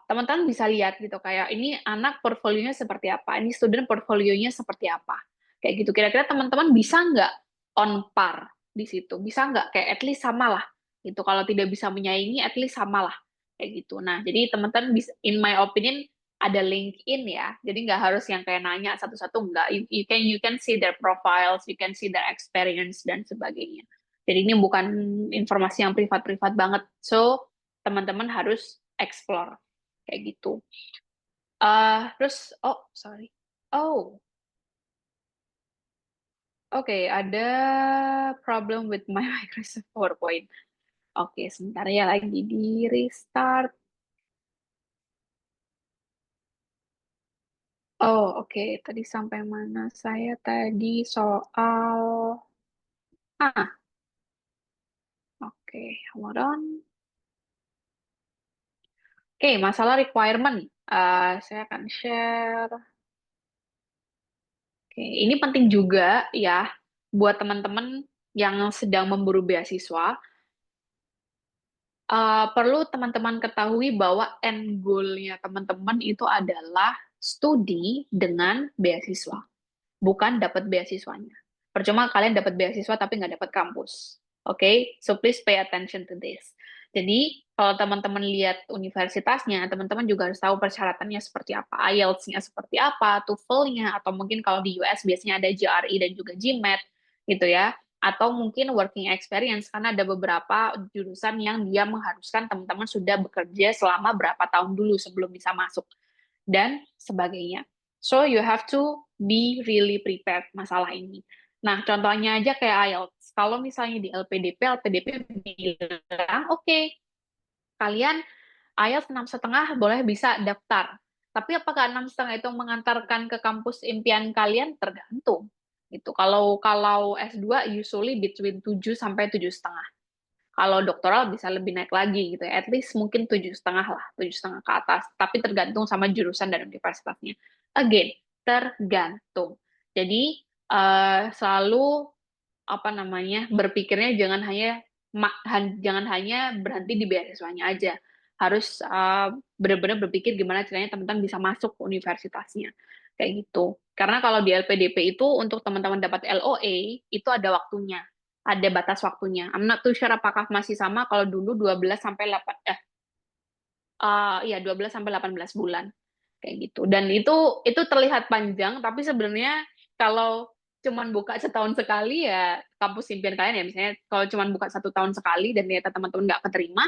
Teman-teman bisa lihat gitu kayak ini anak portfolionya seperti apa, ini student portfolionya seperti apa, kayak gitu. Kira-kira teman-teman bisa nggak on par di situ, bisa nggak kayak at least sama lah gitu. Kalau tidak bisa menyaingi, at least sama lah kayak gitu. Nah, jadi teman-teman bisa, in my opinion, ada LinkedIn ya. Jadi nggak harus yang kayak nanya satu-satu, nggak. You can see their profiles, you can see their experience dan sebagainya. Jadi ini bukan informasi yang privat-privat banget. So, teman-teman harus explore kayak gitu. Terus, oh sorry, oh oke, ada problem with my Microsoft PowerPoint. Oke, sebentar ya lagi di restart. Oh, oke. Tadi sampai mana? Saya tadi soal... Ah, oke. Hold on. Oke, masalah requirement. Saya akan share. Oke, ini penting juga ya buat teman-teman yang sedang memburu beasiswa. Perlu teman-teman ketahui bahwa end goal-nya teman-teman itu adalah studi dengan beasiswa, bukan dapat beasiswanya. Percuma kalian dapat beasiswa tapi nggak dapat kampus. Oke, okay? So please pay attention to this. Jadi, kalau teman-teman lihat universitasnya, teman-teman juga harus tahu persyaratannya seperti apa, IELTS-nya seperti apa, TOEFL-nya, atau mungkin kalau di US biasanya ada GRE dan juga GMAT, gitu ya. Atau mungkin working experience, karena ada beberapa jurusan yang dia mengharuskan teman-teman sudah bekerja selama berapa tahun dulu sebelum bisa masuk dan sebagainya. So you have to be really prepared masalah ini. Nah, contohnya aja kayak IELTS. Kalau misalnya di LPDP bilang, oke, okay, kalian IELTS 6,5 boleh bisa daftar. Tapi apakah 6,5 itu mengantarkan ke kampus impian kalian? Tergantung. Gitu. Kalau S2 usually between 7 sampai 7,5. Kalau doktoral bisa lebih naik lagi gitu ya. At least mungkin 7,5 lah, 7,5 ke atas. Tapi tergantung sama jurusan dan universitasnya. Again, tergantung. Jadi selalu apa namanya berpikirnya jangan hanya berhenti di beasiswanya aja. Harus benar-benar berpikir gimana caranya teman-teman bisa masuk ke universitasnya. Kayak gitu. Karena kalau di LPDP itu untuk teman-teman dapat LOA itu ada waktunya, ada batas waktunya. I'm not too sure apakah masih sama kalau dulu 12 sampai 8 ya 12 sampai 18 bulan kayak gitu. Dan itu terlihat panjang tapi sebenarnya kalau cuman buka setahun sekali ya kampus impian kalian ya misalnya kalau cuman buka 1 tahun sekali dan ternyata teman-teman nggak keterima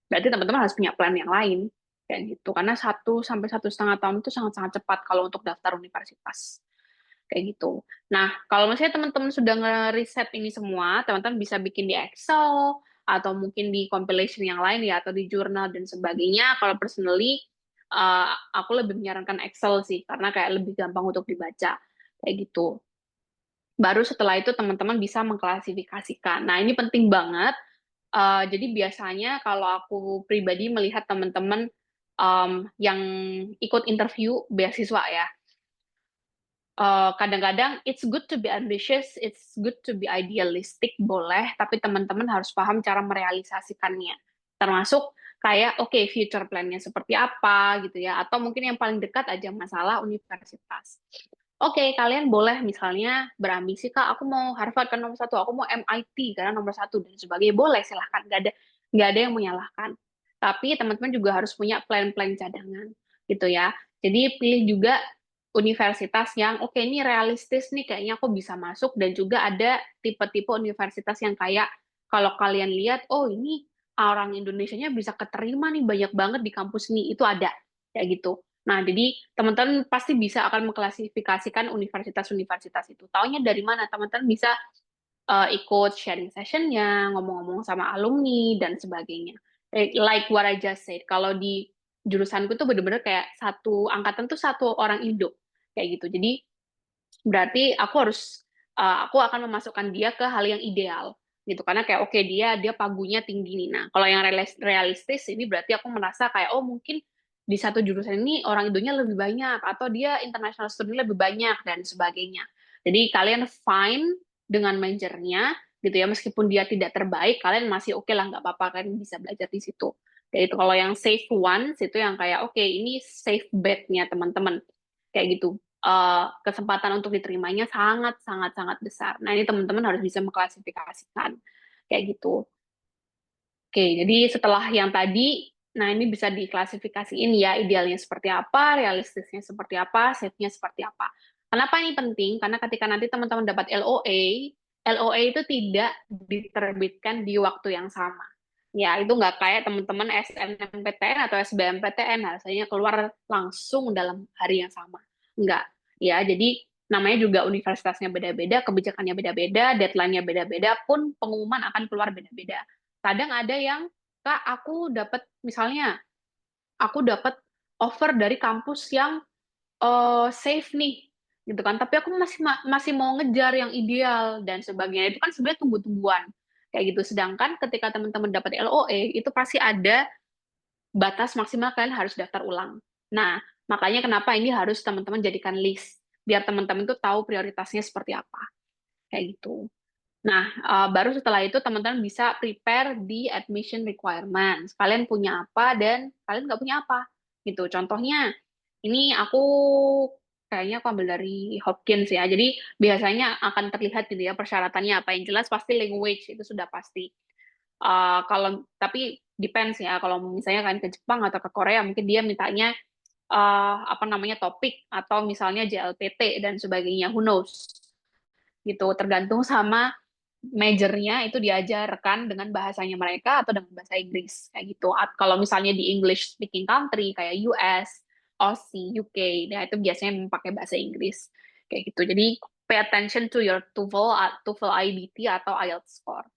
berarti teman-teman harus punya plan yang lain kayak gitu karena 1 sampai 1,5 tahun itu sangat-sangat cepat kalau untuk daftar universitas kayak gitu. Nah, kalau misalnya teman-teman sudah ngeriset ini semua, teman-teman bisa bikin di Excel atau mungkin di compilation yang lain ya atau di jurnal dan sebagainya. Kalau personally, aku lebih menyarankan Excel sih karena kayak lebih gampang untuk dibaca kayak gitu. Baru setelah itu teman-teman bisa mengklasifikasikan. Nah, ini penting banget. Jadi biasanya kalau aku pribadi melihat teman-teman yang ikut interview beasiswa ya, kadang-kadang it's good to be ambitious, it's good to be idealistic, boleh, tapi teman-teman harus paham cara merealisasikannya. Termasuk kayak, oke, okay, future plan-nya seperti apa, gitu ya. Atau mungkin yang paling dekat aja masalah universitas. Oke, okay, kalian boleh misalnya berambisi, Kak, aku mau Harvard kan nomor 1, aku mau MIT karena nomor 1, dan sebagainya. Boleh, silahkan. Nggak ada yang menyalahkan. Tapi teman-teman juga harus punya plan-plan cadangan, gitu ya. Jadi pilih juga universitas yang oke ini realistis nih kayaknya aku bisa masuk dan juga ada tipe-tipe universitas yang kayak kalau kalian lihat oh ini orang Indonesianya bisa keterima nih banyak banget di kampus ini itu ada kayak gitu. Nah, jadi teman-teman pasti bisa akan mengklasifikasikan universitas-universitas itu. Taunya dari mana? Teman-teman bisa ikut sharing session-nya, ngomong-ngomong sama alumni, dan sebagainya. Like what I just said, kalau di jurusanku tuh bener-bener kayak satu angkatan tuh satu orang Indo, kayak gitu. Jadi berarti aku akan memasukkan dia ke hal yang ideal, gitu. Karena kayak oke dia pagunya tinggi nih. Nah, kalau yang realistis ini berarti aku merasa kayak oh mungkin di satu jurusan ini orang Indonya lebih banyak atau dia international student lebih banyak dan sebagainya. Jadi kalian fine dengan majornya gitu ya meskipun dia tidak terbaik kalian masih oke lah nggak apa-apa kalian bisa belajar di situ. Kayak itu kalau yang safe ones itu yang kayak oke ini safe bet-nya teman-teman kayak gitu. Kesempatan untuk diterimanya sangat sangat sangat besar. Nah ini teman-teman harus bisa mengklasifikasikan kayak gitu. Oke, jadi setelah yang tadi, nah ini bisa diklasifikasiin ya idealnya seperti apa, realistisnya seperti apa, safe-nya seperti apa. Kenapa ini penting? Karena ketika nanti teman-teman dapat LOA itu tidak diterbitkan di waktu yang sama. Ya, itu nggak kayak teman-teman SNMPTN atau SBMPTN, rasanya keluar langsung dalam hari yang sama. Enggak. Ya, jadi namanya juga universitasnya beda-beda, kebijakannya beda-beda, deadline-nya beda-beda, pun pengumuman akan keluar beda-beda Kadang ada yang, Kak, aku dapat offer dari kampus yang safe nih, gitu kan. Tapi aku masih mau ngejar yang ideal dan sebagainya. Itu kan sebenarnya tunggu-tungguan kayak gitu. Sedangkan ketika teman-teman dapat LOE, itu pasti ada batas maksimal kalian harus daftar ulang. Nah, makanya kenapa ini harus teman-teman jadikan list biar teman-teman tuh tahu prioritasnya seperti apa kayak gitu. Nah, baru setelah itu teman-teman bisa prepare di admission requirements. Kalian punya apa dan kalian nggak punya apa. Gitu. Contohnya, ini aku kayaknya aku ambil dari Hopkins ya. Jadi biasanya akan terlihat gitu ya persyaratannya apa. Yang jelas pasti language, itu sudah pasti. Kalau tapi depends ya. Kalau misalnya kalian ke Jepang atau ke Korea, mungkin dia mintanya apa namanya topik atau misalnya JLPT dan sebagainya. Who knows? Gitu. Tergantung sama majornya itu diajarkan dengan bahasanya mereka atau dengan bahasa Inggris kayak gitu. Kalau misalnya di English speaking country kayak US, Aussie, UK, nah itu biasanya memakai bahasa Inggris kayak gitu. Jadi pay attention to your TOEFL IBT atau IELTS score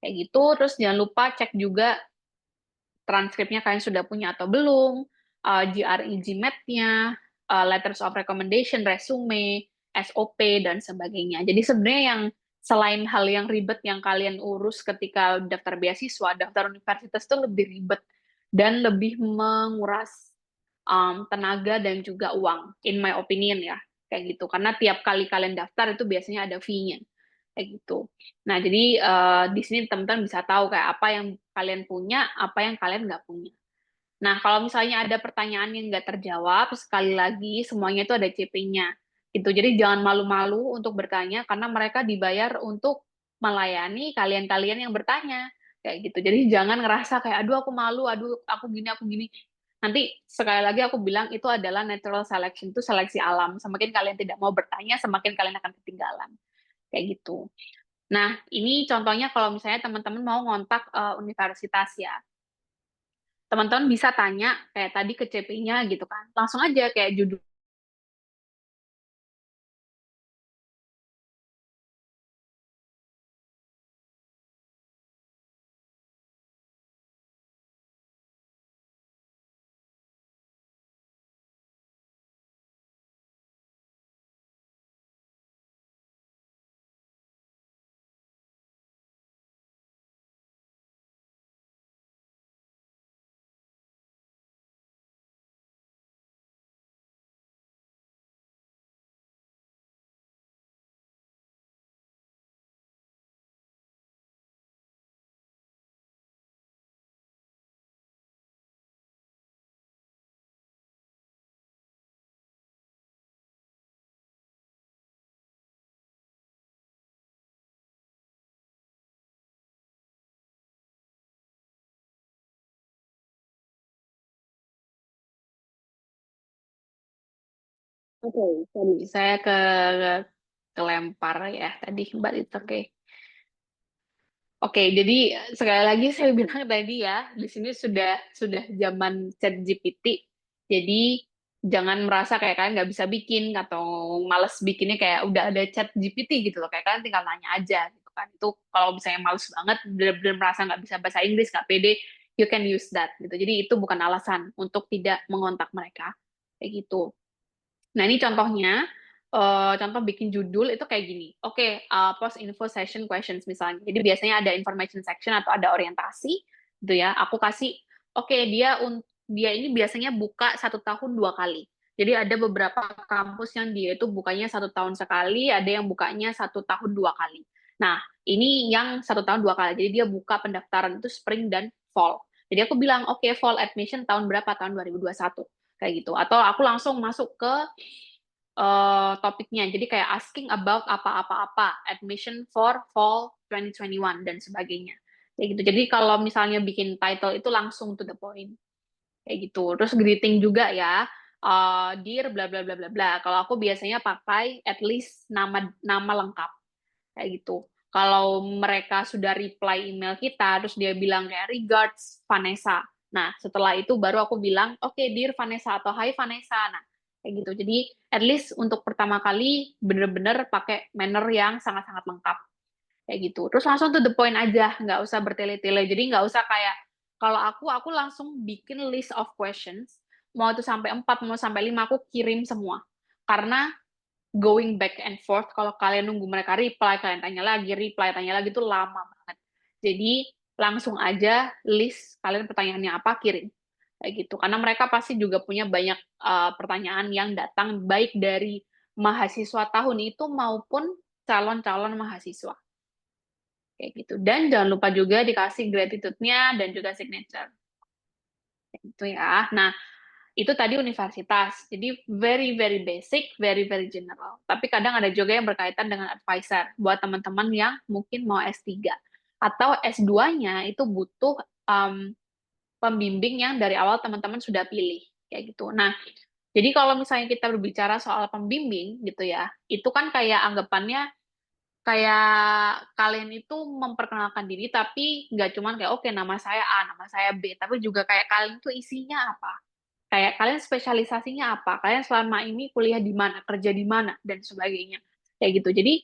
kayak gitu. Terus jangan lupa cek juga transkripnya kalian sudah punya atau belum, GRE GMAT-nya, letters of recommendation, resume, SOP, dan sebagainya. Jadi sebenarnya yang selain hal yang ribet yang kalian urus ketika daftar beasiswa, daftar universitas itu lebih ribet dan lebih menguras tenaga dan juga uang, in my opinion ya, kayak gitu. Karena tiap kali kalian daftar itu biasanya ada fee-nya, kayak gitu. Nah, jadi di sini teman-teman bisa tahu kayak apa yang kalian punya, apa yang kalian nggak punya. Nah, kalau misalnya ada pertanyaan yang nggak terjawab, sekali lagi semuanya itu ada CP-nya. Gitu. Jadi jangan malu-malu untuk bertanya karena mereka dibayar untuk melayani kalian-kalian yang bertanya. Kayak gitu. Jadi jangan ngerasa kayak aduh aku malu, aduh aku gini, aku gini. Nanti sekali lagi aku bilang itu adalah natural selection, itu seleksi alam. Semakin kalian tidak mau bertanya, semakin kalian akan ketinggalan. Kayak gitu. Nah, ini contohnya kalau misalnya teman-teman mau ngontak universitas ya. Teman-teman bisa tanya kayak tadi ke CP-nya gitu kan. Langsung aja kayak judul. Oke, tadi saya kelempar ya tadi, Mbak. Itu oke. Oke, jadi sekali lagi saya bilang tadi ya, di sini sudah zaman ChatGPT. Jadi jangan merasa kayak kalian nggak bisa bikin atau males bikinnya kayak udah ada ChatGPT gitu loh. Kayak kalian tinggal nanya aja gitu kan. Itu kalau misalnya males banget, benar-benar merasa nggak bisa bahasa Inggris, nggak pede, you can use that gitu. Jadi itu bukan alasan untuk tidak mengontak mereka. Kayak gitu. Nah, ini contohnya, contoh bikin judul itu kayak gini. Oke, post info session questions misalnya. Jadi biasanya ada information section atau ada orientasi, gitu ya. Aku kasih, oke dia ini biasanya buka 1 tahun 2 kali. Jadi ada beberapa kampus yang dia itu bukanya 1 tahun sekali, ada yang bukanya 1 tahun 2 kali. Nah, ini yang 1 tahun 2 kali. Jadi dia buka pendaftaran itu spring dan fall. Jadi aku bilang, oke, fall admission tahun berapa? Tahun 2021 kayak gitu. Atau aku langsung masuk ke topiknya. Jadi kayak asking about apa-apa-apa, admission for fall 2021 dan sebagainya. Kayak gitu. Jadi kalau misalnya bikin title itu langsung to the point. Kayak gitu. Terus greeting juga ya. Dear bla bla bla bla bla. Kalau aku biasanya pakai at least nama nama lengkap kayak gitu. Kalau mereka sudah reply email kita, terus dia bilang kayak regards Vanessa. Nah, setelah itu baru aku bilang, oke, dear Vanessa atau hi Vanessa. Nah, kayak gitu. Jadi, at least untuk pertama kali bener-bener pakai manner yang sangat-sangat lengkap. kayak gitu. Terus langsung to the point aja, nggak usah bertele-tele. Jadi nggak usah kayak kalau aku langsung bikin list of questions, mau itu sampai 4, mau sampai 5, aku kirim semua. Karena going back and forth, kalau kalian nunggu mereka reply, kalian tanya lagi, reply, tanya lagi, itu lama banget. Jadi langsung aja list kalian pertanyaannya apa, kirim. Kayak gitu. Karena mereka pasti juga punya banyak pertanyaan yang datang baik dari mahasiswa tahun itu maupun calon-calon mahasiswa. Kayak gitu. Dan jangan lupa juga dikasih gratitude-nya dan juga signature. Kayak gitu ya. Nah, itu tadi universitas. Jadi very very basic, very very general. Tapi kadang ada juga yang berkaitan dengan advisor buat teman-teman yang mungkin mau S3 atau S2-nya itu butuh pembimbing yang dari awal teman-teman sudah pilih kayak gitu. Nah, jadi kalau misalnya kita berbicara soal pembimbing gitu ya, itu kan kayak anggapannya kayak kalian itu memperkenalkan diri tapi nggak cuman kayak oke nama saya A, nama saya B, tapi juga kayak kalian tuh isinya apa, kayak kalian spesialisasinya apa, kalian selama ini kuliah di mana, kerja di mana, dan sebagainya kayak gitu. Jadi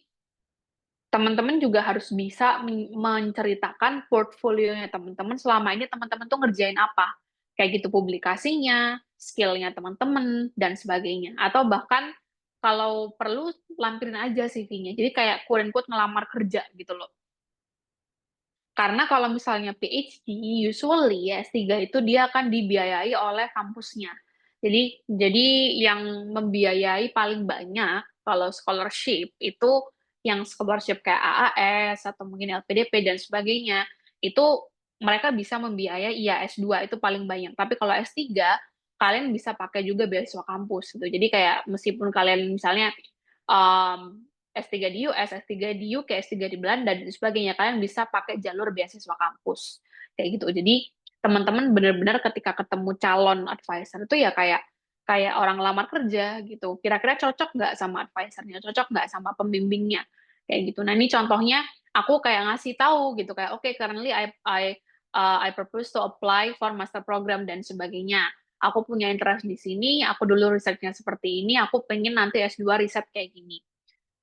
teman-teman juga harus bisa menceritakan portfolionya teman-teman selama ini teman-teman tuh ngerjain apa, kayak gitu publikasinya, skillnya teman-teman dan sebagainya, atau bahkan kalau perlu lampirin aja CV-nya, jadi kayak quote unquote ngelamar kerja gitu loh. Karena kalau misalnya PhD, usually ya S3 itu dia akan dibiayai oleh kampusnya. Jadi yang membiayai paling banyak kalau scholarship itu yang scholarship kayak AAS atau mungkin LPDP dan sebagainya, itu mereka bisa membiayai ya S2 itu paling banyak. Tapi kalau S3 kalian bisa pakai juga beasiswa kampus gitu. Jadi kayak meskipun kalian misalnya S3 di US, S3 di UK, S3 di Belanda, dan sebagainya. Kalian bisa pakai jalur beasiswa kampus. Kayak gitu. Jadi, teman-teman benar-benar ketika ketemu calon advisor itu ya kayak kayak orang lamar kerja gitu. Kira-kira cocok nggak sama advisornya, cocok nggak sama pembimbingnya, kayak gitu. Nah ini contohnya aku kayak ngasih tahu gitu kayak oke, currently I propose to apply for master program dan sebagainya. Aku punya interest di sini, aku dulu risetnya seperti ini, aku pengen nanti S2 riset kayak gini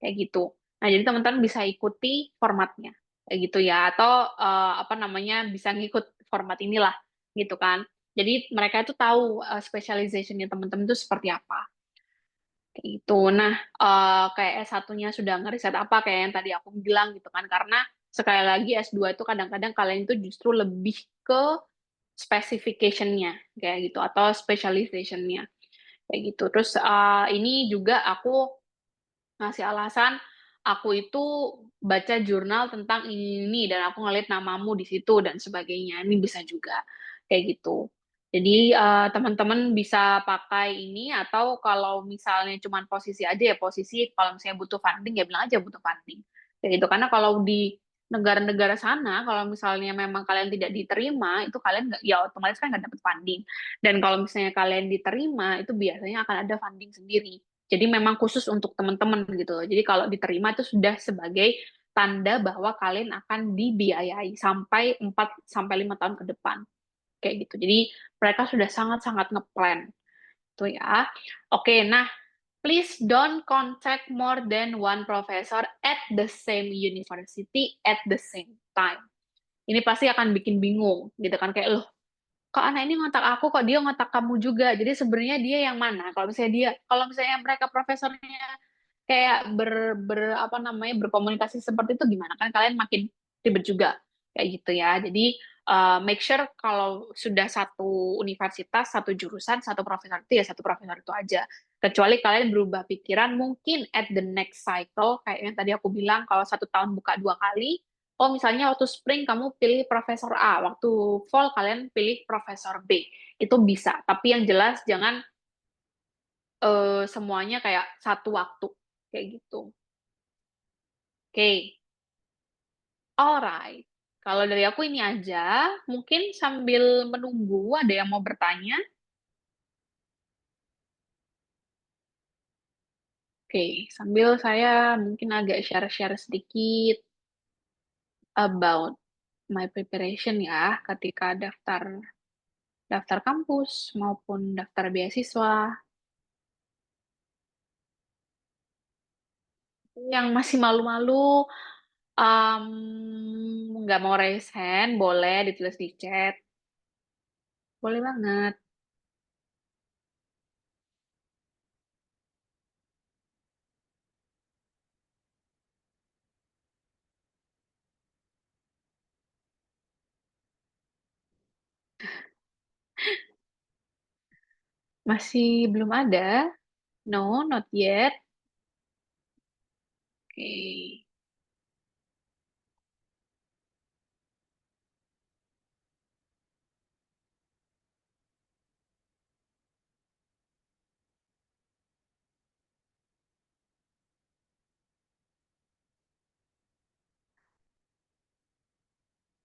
kayak gitu. Nah, jadi teman-teman bisa ikuti formatnya, kayak gitu ya, atau apa namanya bisa ngikut format inilah, gitu kan. Jadi mereka itu tahu specialization-nya teman-teman itu seperti apa, kayak gitu. Nah, kayak S1-nya sudah ngeriset apa, kayak yang tadi aku bilang gitu kan, karena sekali lagi S2 itu kadang-kadang kalian itu justru lebih ke specification-nya, kayak gitu, atau specialization-nya, kayak gitu. Terus ini juga aku ngasih alasan aku itu baca jurnal tentang ini dan aku ngeliat namamu di situ dan sebagainya. Ini bisa juga kayak gitu. Jadi teman-teman bisa pakai ini atau kalau misalnya cuma posisi aja ya posisi kalau misalnya butuh funding ya bilang aja butuh funding. Kayak gitu. Karena kalau di negara-negara sana kalau misalnya memang kalian tidak diterima itu kalian nggak ya otomatis kan nggak dapat funding. Dan kalau misalnya kalian diterima itu biasanya akan ada funding sendiri. Jadi memang khusus untuk teman-teman gitu loh. Jadi kalau diterima itu sudah sebagai tanda bahwa kalian akan dibiayai sampai 4 sampai 5 tahun ke depan. Kayak gitu. Jadi mereka sudah sangat-sangat ngeplan itu ya. Oke, nah please don't contact more than one professor at the same university at the same time. Ini pasti akan bikin bingung gitu kan kayak loh kok anak ini ngontak aku kok dia ngontak kamu juga jadi sebenarnya dia yang mana kalau misalnya mereka profesornya kayak apa namanya berkomunikasi seperti itu gimana kan kalian makin ribet juga kayak gitu ya jadi make sure kalau sudah satu universitas satu jurusan satu profesor itu ya satu profesor itu aja kecuali kalian berubah pikiran mungkin at the next cycle kayak yang tadi aku bilang kalau 1 tahun buka 2 kali. Oh, misalnya waktu spring kamu pilih profesor A, waktu fall kalian pilih profesor B. Itu bisa, tapi yang jelas jangan semuanya kayak satu waktu kayak gitu. Oke, alright. Kalau dari aku ini aja, mungkin sambil menunggu ada yang mau bertanya. Oke, sambil saya mungkin agak share-share sedikit about my preparation ya ketika daftar daftar kampus maupun daftar beasiswa. Yang masih malu-malu, Nggak mau raise hand, boleh ditulis di chat. Boleh banget. Masih belum ada. No, not yet. Oke.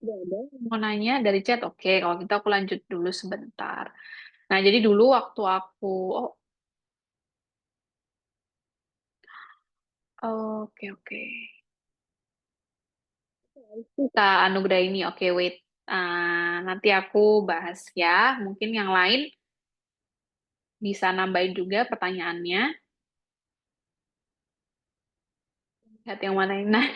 Udah ada yang mau nanya dari chat? Oke, kalau gitu aku lanjut dulu sebentar. Nah, jadi dulu waktu aku... Oh, oke, oke. Kak Anugrah ini, oke, wait. Nanti aku bahas ya. Mungkin yang lain bisa nambahin juga pertanyaannya. Lihat yang mana ini. Nah,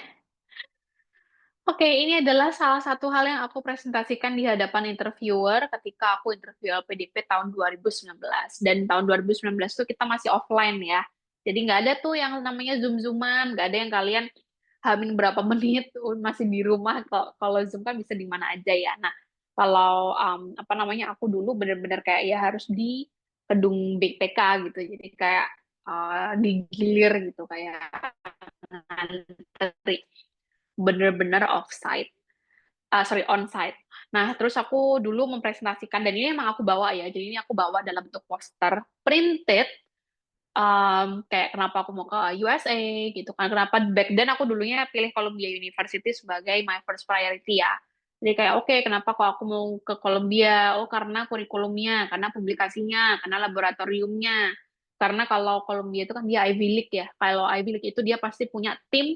oke, ini adalah salah satu hal yang aku presentasikan di hadapan interviewer ketika aku interview LPDP tahun 2019. Dan tahun 2019 itu kita masih offline ya. Jadi nggak ada tuh yang namanya Zoom-Zooman, nggak ada yang kalian hamil berapa menit tuh masih di rumah. Kalau Zoom kan bisa di mana aja ya. Nah, kalau apa namanya aku dulu bener-bener kayak ya harus di gedung BPK gitu. Jadi kayak digilir gitu kayak ngantri bener-bener offsite, sorry onsite. Nah, terus aku dulu mempresentasikan dan ini emang aku bawa ya. Jadi ini aku bawa dalam bentuk poster printed. Kayak kenapa aku mau ke USA gitu kan. Kenapa back then aku dulunya pilih Columbia University sebagai my first priority ya. Jadi kayak oke, kenapa kok aku mau ke Columbia? Oh, karena kurikulumnya, karena publikasinya, karena laboratoriumnya. Karena kalau Columbia itu kan dia Ivy League ya. Kalau Ivy League itu dia pasti punya tim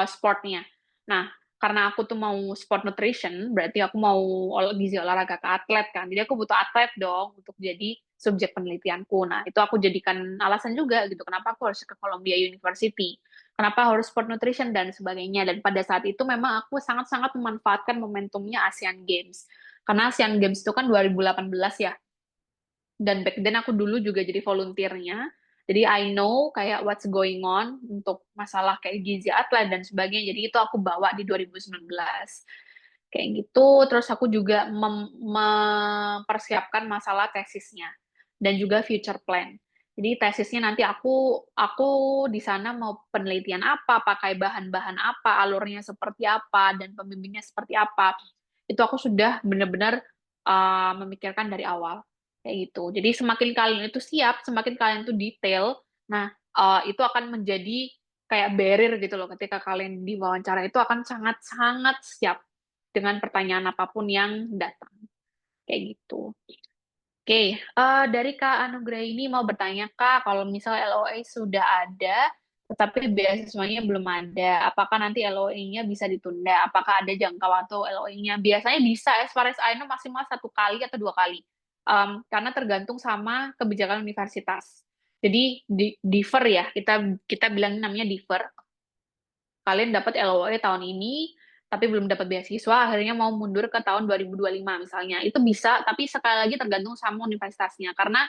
sportnya. Nah, karena aku tuh mau sport nutrition, berarti aku mau gizi olahraga ke atlet kan. Jadi aku butuh atlet dong untuk jadi subjek penelitianku. Nah, itu aku jadikan alasan juga gitu. Kenapa aku harus ke Columbia University? Kenapa harus sport nutrition dan sebagainya. Dan pada saat itu memang aku sangat-sangat memanfaatkan momentumnya Asian Games. Karena Asian Games itu kan 2018 ya. Dan back then aku dulu juga jadi volunteernya. Jadi I know kayak what's going on untuk masalah kayak gizi atlet dan sebagainya. Jadi itu aku bawa di 2019 kayak gitu. Terus aku juga mempersiapkan masalah tesisnya dan juga future plan. Jadi tesisnya nanti aku di sana mau penelitian apa, pakai bahan-bahan apa, alurnya seperti apa, dan pembimbingnya seperti apa. Itu aku sudah benar-benar memikirkan dari awal kayak gitu. Jadi semakin kalian itu siap, semakin kalian itu detail, nah itu akan menjadi kayak barrier gitu loh ketika kalian diwawancara itu akan sangat-sangat siap dengan pertanyaan apapun yang datang. Kayak gitu. Oke, dari Kak Anugrah ini mau bertanya, Kak, kalau misalnya LOA sudah ada, tetapi beasiswanya belum ada, apakah nanti LOA-nya bisa ditunda? Apakah ada jangka waktu LOA-nya? Biasanya bisa, as far as I know, maksimal 1 kali atau 2 kali. Karena tergantung sama kebijakan universitas. Jadi, defer ya, kita bilang namanya defer. Kalian dapat LOA tahun ini, tapi belum dapat beasiswa, akhirnya mau mundur ke tahun 2025 misalnya. Itu bisa, tapi sekali lagi tergantung sama universitasnya. Karena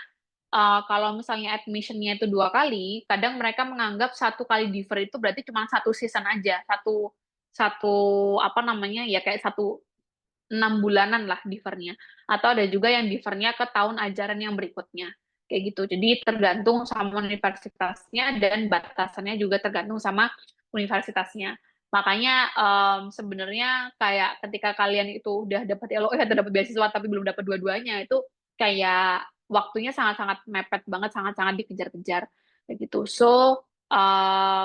kalau misalnya admission-nya itu 2 kali, kadang mereka menganggap 1 kali defer itu berarti cuma 1 season aja, satu satu apa namanya ya kayak 6 bulanan lah differnya. Atau ada juga yang differnya ke tahun ajaran yang berikutnya. Kayak gitu. Jadi tergantung sama universitasnya dan batasannya juga tergantung sama universitasnya. Makanya sebenarnya kayak ketika kalian itu udah dapat LOE atau dapat beasiswa tapi belum dapat dua-duanya itu kayak waktunya sangat-sangat mepet banget, sangat-sangat dikejar-kejar kayak gitu. So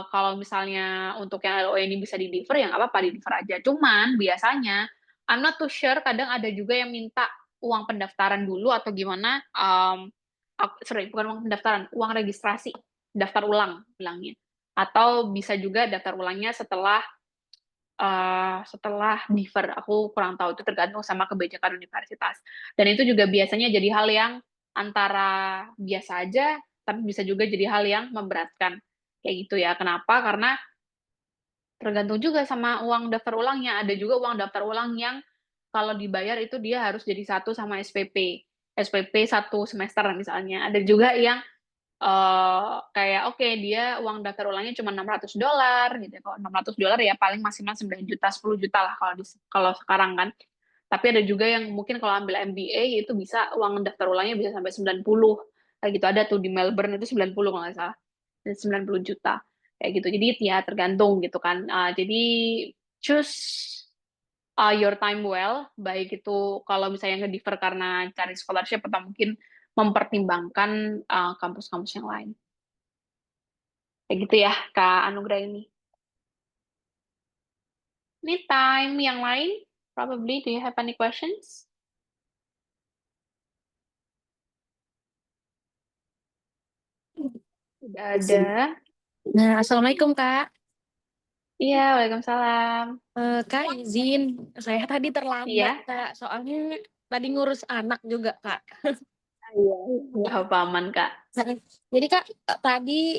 kalau misalnya untuk yang LOE ini bisa di defer ya nggak apa-apa di defer aja. Cuman biasanya I'm not too sure, kadang ada juga yang minta uang pendaftaran dulu atau gimana, sorry, bukan uang pendaftaran, uang registrasi, daftar ulang bilangnya. Atau bisa juga daftar ulangnya setelah defer. Aku kurang tahu, itu tergantung sama kebijakan universitas. Dan itu juga biasanya jadi hal yang antara biasa aja, tapi bisa juga jadi hal yang memberatkan. Kayak gitu ya. Kenapa? Karena Tergantung juga sama uang daftar ulangnya. Ada juga uang daftar ulang yang kalau dibayar itu dia harus jadi satu sama SPP. SPP 1 semester misalnya. Ada juga yang kayak oke dia uang daftar ulangnya cuma $600 gitu. Kalau $600 ya paling maksimal 9 juta, 10 juta lah kalau sekarang kan. Tapi ada juga yang mungkin kalau ambil MBA itu bisa uang daftar ulangnya bisa sampai 90. Kayak gitu ada tuh di Melbourne itu 90 kalau nggak salah. Dan 90 juta. Kayak gitu. Jadi ya tergantung gitu kan. Jadi choose your time well, baik itu kalau misalnya nge-defer karena cari scholarship atau mungkin mempertimbangkan kampus-kampus yang lain. Kayak gitu ya, Kak Anugrah ini. Ini time yang lain, probably, do you have any questions? Udah ada. Nah, Assalamualaikum Kak. Iya, Waalaikumsalam. Kak izin, saya tadi terlambat Iya? Kak, soalnya tadi ngurus anak juga Kak. Iya. Nggak apa aman, Kak. Nah, jadi Kak, tadi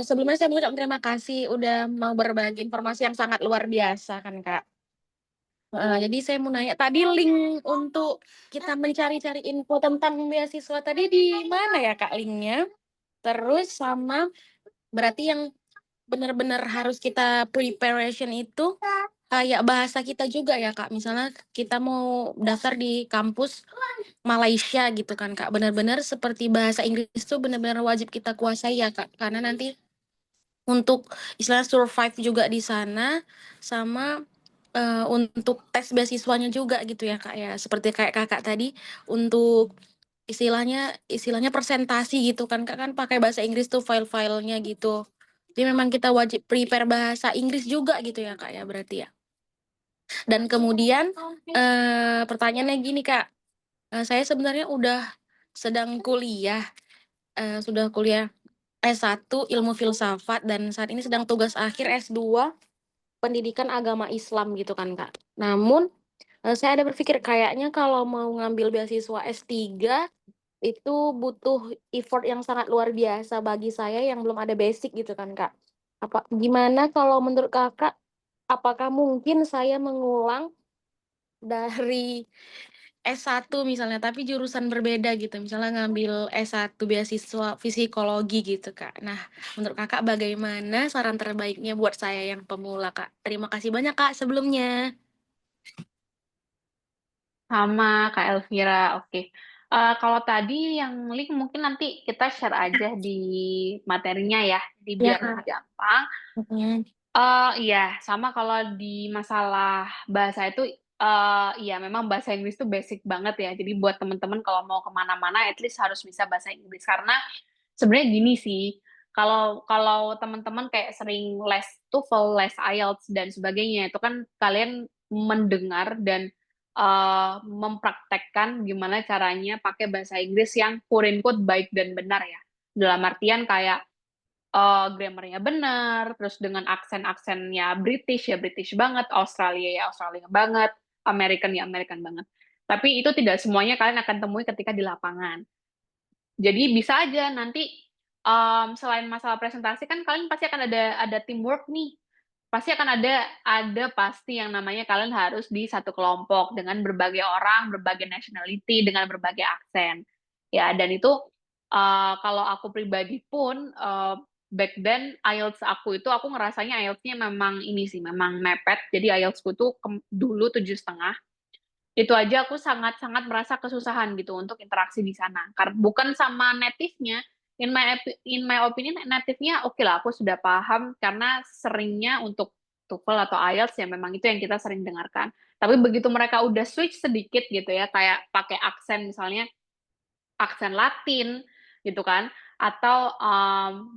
sebelumnya saya mengucapkan terima kasih udah mau berbagi informasi yang sangat luar biasa kan Kak. Jadi saya mau nanya, tadi link untuk kita mencari-cari info tentang beasiswa tadi di mana ya Kak linknya? Terus sama berarti yang benar-benar harus kita preparation itu kayak bahasa kita juga ya Kak, misalnya kita mau daftar di kampus Malaysia gitu kan Kak, benar-benar seperti bahasa Inggris tuh benar-benar wajib kita kuasai ya Kak, karena nanti untuk istilahnya survive juga di sana, sama, untuk tes beasiswanya juga gitu ya Kak ya, seperti kayak Kakak tadi untuk istilahnya istilahnya presentasi gitu kan Kak, kan pakai bahasa Inggris tuh file-filenya gitu. Jadi memang kita wajib prepare bahasa Inggris juga gitu ya Kak ya berarti ya? Dan kemudian, pertanyaannya gini Kak, saya sebenarnya udah sedang kuliah, sudah kuliah S1 Ilmu Filsafat dan saat ini sedang tugas akhir S2 Pendidikan Agama Islam gitu kan Kak. Namun, saya ada berpikir kayaknya kalau mau ngambil beasiswa S3 itu butuh effort yang sangat luar biasa bagi saya yang belum ada basic gitu kan Kak. Gimana kalau menurut Kakak, apakah mungkin saya mengulang dari S1 misalnya, tapi jurusan berbeda gitu, misalnya ngambil S1 beasiswa psikologi gitu, Kak. Nah, menurut Kakak bagaimana saran terbaiknya buat saya yang pemula, Kak? Terima kasih banyak, Kak, sebelumnya. Sama Kak Elvira, oke. Kalau tadi yang link mungkin nanti kita share aja di materinya ya, di Ya, biar lebih Kak. gampang. Mhm. Iya, sama kalau di masalah bahasa itu, iya memang bahasa Inggris itu basic banget ya. Jadi buat teman-teman kalau mau kemana-mana, at least harus bisa bahasa Inggris. Karena sebenarnya gini sih, kalau kalau teman-teman kayak sering les TOEFL, les IELTS dan sebagainya, itu kan kalian mendengar dan mempraktekkan gimana caranya pakai bahasa Inggris yang quote unquote baik dan benar ya. Dalam artian kayak grammarnya benar, terus dengan aksen-aksennya British ya British banget, Australia ya Australia banget, American ya American banget. Tapi itu tidak semuanya kalian akan temui ketika di lapangan. Jadi bisa aja nanti selain masalah presentasi kan kalian pasti akan ada teamwork nih. Pasti akan ada pasti yang namanya kalian harus di satu kelompok dengan berbagai orang, berbagai nationality, dengan berbagai aksen. Ya, dan itu kalau aku pribadi pun back then IELTS aku ngerasanya IELTS-nya memang ini sih, memang mepet. Jadi IELTS-ku tuh dulu 7,5 itu aja aku sangat-sangat merasa kesusahan gitu untuk interaksi di sana. Karena bukan sama native-nya, in my opinion native-nya oke lah, aku sudah paham karena seringnya untuk TOEFL atau IELTS ya memang itu yang kita sering dengarkan. Tapi begitu mereka udah switch sedikit gitu ya, kayak pakai aksen misalnya aksen Latin gitu kan, atau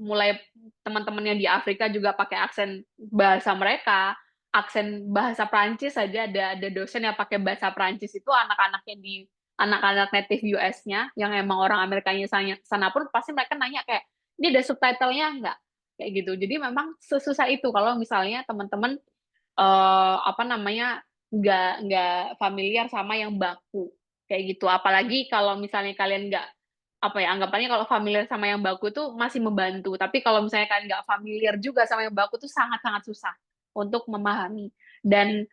mulai teman-temannya di Afrika juga pakai aksen bahasa mereka, aksen bahasa Prancis saja ada dosen yang pakai bahasa Prancis itu anak-anaknya di anak-anak native US-nya yang emang orang Amerikanya sana pun pasti mereka nanya kayak ini ada subtitlenya nggak kayak gitu. Jadi memang sesusah itu kalau misalnya teman-teman apa namanya nggak familiar sama yang baku kayak gitu. Apalagi kalau misalnya kalian nggak apa ya anggapannya kalau familiar sama yang baku tuh masih membantu. Tapi kalau misalnya kalian nggak familiar juga sama yang baku tuh sangat-sangat susah untuk memahami. Dan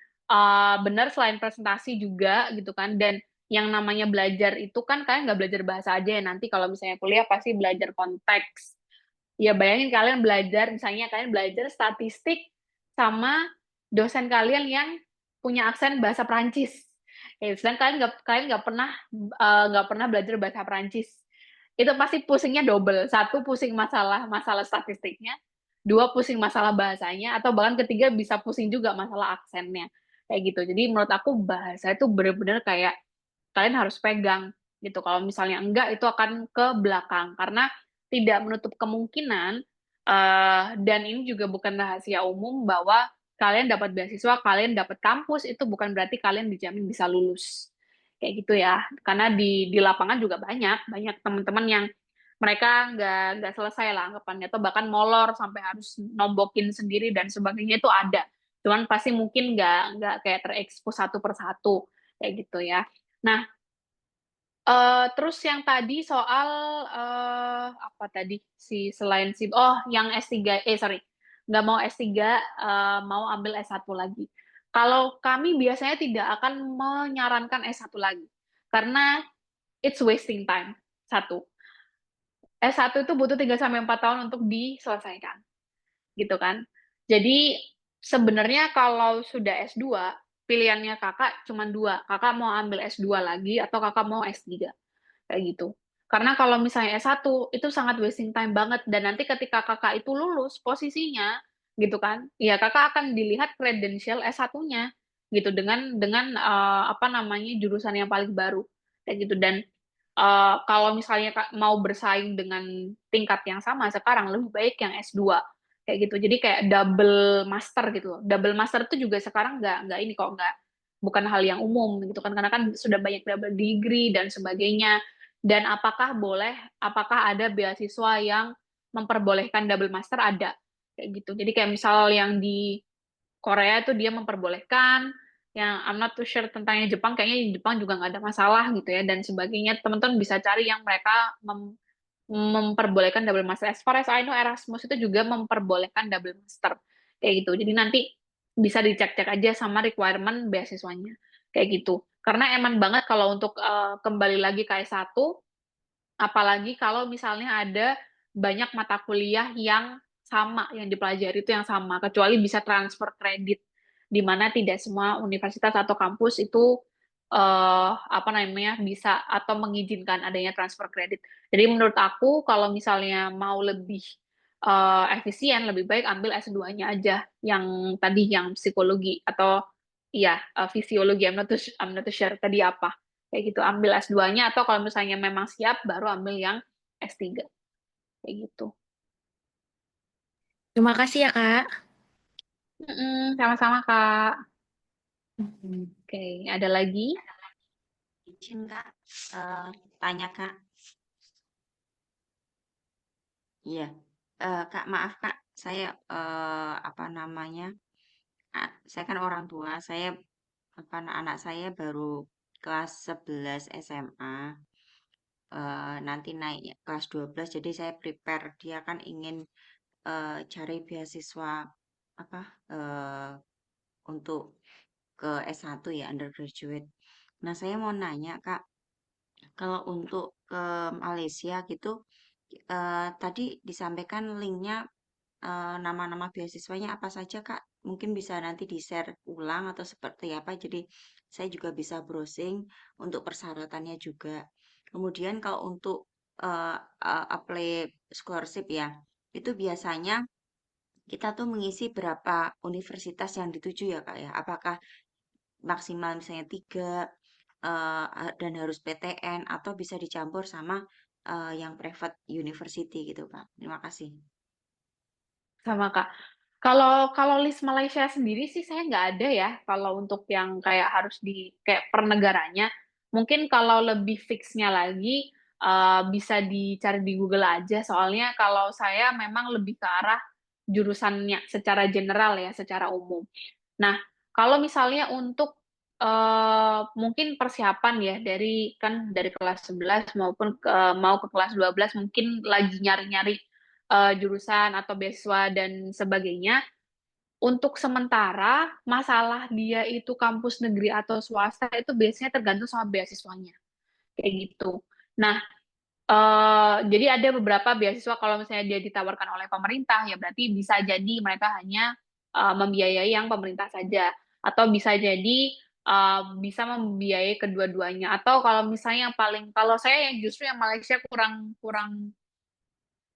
benar selain presentasi juga gitu kan, dan yang namanya belajar itu kan kalian nggak belajar bahasa aja ya, nanti kalau misalnya kuliah pasti belajar konteks. Ya bayangin kalian belajar, misalnya kalian belajar statistik sama dosen kalian yang punya aksen bahasa Perancis. Ya, sedang kalian nggak pernah belajar bahasa Perancis. Itu pasti pusingnya double. Satu, pusing masalah masalah statistiknya. Dua, pusing masalah bahasanya. Atau bahkan ketiga, bisa pusing juga masalah aksennya. Kayak gitu. Jadi menurut aku bahasa itu benar-benar kayak kalian harus pegang gitu. Kalau misalnya enggak, itu akan ke belakang. Karena tidak menutup kemungkinan, dan ini juga bukan rahasia umum, bahwa kalian dapat beasiswa, kalian dapat kampus, itu bukan berarti kalian dijamin bisa lulus. Kayak gitu ya. Karena di lapangan juga banyak teman-teman yang mereka nggak selesai lah anggapannya, atau bahkan molor sampai harus nombokin sendiri dan sebagainya, itu ada. Cuman pasti mungkin nggak kayak terekspos satu persatu kayak gitu ya. Nah, terus yang tadi soal, apa tadi, selain yang S3, sorry, nggak mau S3, mau ambil S1 lagi. Kalau kami biasanya tidak akan menyarankan S1 lagi, karena it's wasting time, satu. S1 itu butuh 3 sampai 4 tahun untuk diselesaikan, gitu kan. Jadi sebenarnya kalau sudah S2, pilihannya kakak cuma dua, kakak mau ambil S2 lagi atau kakak mau S3. Kayak gitu. Karena kalau misalnya S1 itu sangat wasting time banget, dan nanti ketika kakak itu lulus posisinya gitu kan, ya kakak akan dilihat kredensial S1-nya gitu, dengan apa namanya, jurusan yang paling baru kayak gitu. Dan kalau misalnya mau bersaing dengan tingkat yang sama sekarang, lebih baik yang S2 kayak gitu. Jadi kayak double master gitu loh. Double master itu juga sekarang nggak ini kok, nggak, bukan hal yang umum gitu kan, karena kan sudah banyak double degree dan sebagainya. Dan apakah ada beasiswa yang memperbolehkan double master? Ada kayak gitu. Jadi kayak misal yang di Korea itu dia memperbolehkan, yang I'm not too sure tentang yang Jepang, kayaknya di Jepang juga nggak ada masalah gitu ya, dan sebagainya. Teman-teman bisa cari yang mereka memperbolehkan double master. As far as I know, Erasmus itu juga memperbolehkan double master kayak gitu. Jadi nanti bisa dicek-cek aja sama requirement beasiswanya kayak gitu. Karena eman banget kalau untuk kembali lagi ke S1, apalagi kalau misalnya ada banyak mata kuliah yang sama, yang dipelajari itu yang sama, kecuali bisa transfer kredit, di mana tidak semua universitas atau kampus itu apa namanya, bisa atau mengizinkan adanya transfer kredit. Jadi menurut aku kalau misalnya mau lebih efisien, lebih baik ambil S2-nya aja, yang tadi yang psikologi atau iya, fisiologi, I'm not too sure tadi apa. Kayak gitu, ambil S2-nya, atau kalau misalnya memang siap, baru ambil yang S3. Kayak gitu. Terima kasih ya, Kak. Sama-sama, Kak. Hmm. Oke, ada lagi? Izin Kak, tanya Kak. Iya, Kak maaf Kak, saya apa namanya? Saya kan orang tua, saya anak saya baru kelas 11 SMA, nanti naik kelas 12, jadi saya prepare dia kan ingin cari beasiswa apa untuk ke S1 ya undergraduate. Nah, saya mau nanya Kak, kalau untuk ke Malaysia gitu, tadi disampaikan linknya nama-nama beasiswanya apa saja, Kak? Mungkin bisa nanti di-share ulang atau seperti apa. Jadi saya juga bisa browsing untuk persyaratannya juga. Kemudian kalau untuk apply scholarship ya, itu biasanya kita tuh mengisi berapa universitas yang dituju ya, Kak ya? Apakah maksimal misalnya 3 dan harus PTN atau bisa dicampur sama yang private university gitu, Kak? Terima kasih. Sama, Kak. Kalau kalau list Malaysia sendiri sih saya nggak ada ya, kalau untuk yang kayak harus di kayak per negaranya. Mungkin kalau lebih fixnya lagi, bisa dicari di Google aja, soalnya kalau saya memang lebih ke arah jurusannya secara general ya, secara umum. Nah, kalau misalnya untuk mungkin persiapan ya, dari kelas 11 mau ke kelas 12, mungkin lagi nyari-nyari jurusan atau beasiswa dan sebagainya. untuk sementara masalah dia itu kampus negeri atau swasta itu biasanya tergantung sama beasiswanya, kayak gitu. Nah, jadi ada beberapa beasiswa kalau misalnya dia ditawarkan oleh pemerintah, ya berarti bisa jadi mereka hanya membiayai yang pemerintah saja, atau bisa jadi bisa membiayai kedua-duanya. Atau kalau misalnya yang paling, kalau saya yang justru yang Malaysia kurang kurang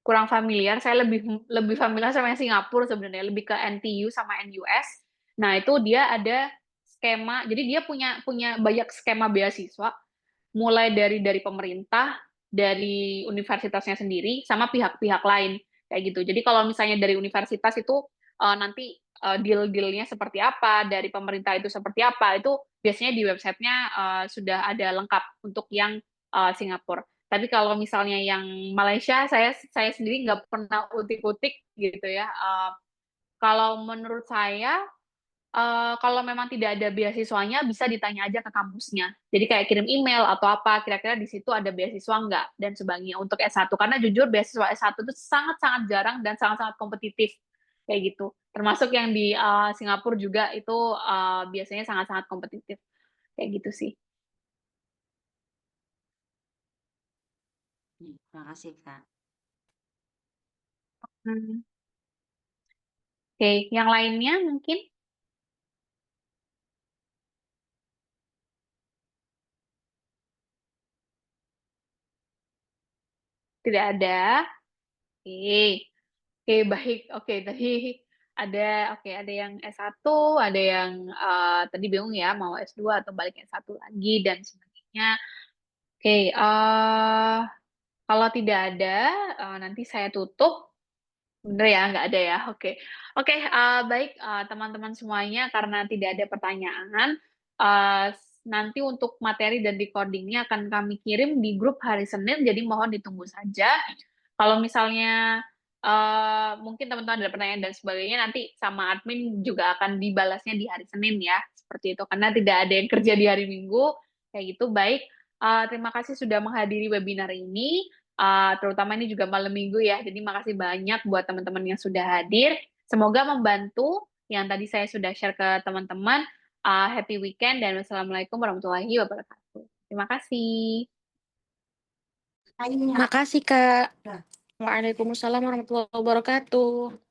kurang familiar, saya lebih lebih familiar sama yang Singapura sebenarnya, lebih ke NTU sama NUS. Nah, itu dia ada skema, jadi dia punya punya banyak skema beasiswa mulai dari pemerintah, dari universitasnya sendiri, sama pihak-pihak lain kayak gitu. Jadi kalau misalnya dari universitas itu nanti deal-dealnya seperti apa, dari pemerintah itu seperti apa, itu biasanya di websitenya sudah ada lengkap untuk yang Singapura. Tapi kalau misalnya yang Malaysia, saya sendiri nggak pernah utik-utik gitu ya. Kalau menurut saya kalau memang tidak ada beasiswanya, bisa ditanya aja ke kampusnya. Jadi kayak kirim email atau apa, kira-kira di situ ada beasiswa nggak, dan sebagainya untuk S1. Karena jujur beasiswa S1 itu sangat-sangat jarang dan sangat-sangat kompetitif, kayak gitu. Termasuk yang di Singapura juga itu biasanya sangat-sangat kompetitif, kayak gitu sih. Terima kasih, Kak. Hmm. Oke, yang lainnya mungkin tidak ada. Oke. Oke, baik. Oke, tadi ada yang S1, ada yang tadi bingung ya mau S2 atau balik S1 lagi dan sebagainya. Oke, kalau tidak ada, nanti saya tutup. Bener ya, nggak ada ya. Oke, oke. Baik teman-teman semuanya, karena tidak ada pertanyaan, nanti untuk materi dan recordingnya akan kami kirim di grup hari Senin. Jadi mohon ditunggu saja. Kalau misalnya mungkin teman-teman ada pertanyaan dan sebagainya, nanti sama admin juga akan dibalasnya di hari Senin ya, seperti itu. Karena tidak ada yang kerja di hari Minggu, kayak gitu. Baik, terima kasih sudah menghadiri webinar ini. Terutama ini juga malam minggu ya, jadi makasih banyak buat teman-teman yang sudah hadir. Semoga membantu yang tadi saya sudah share ke teman-teman. Happy weekend dan wassalamualaikum warahmatullahi wabarakatuh. Terima kasih. Makasih, Kak. Waalaikumsalam warahmatullahi wabarakatuh.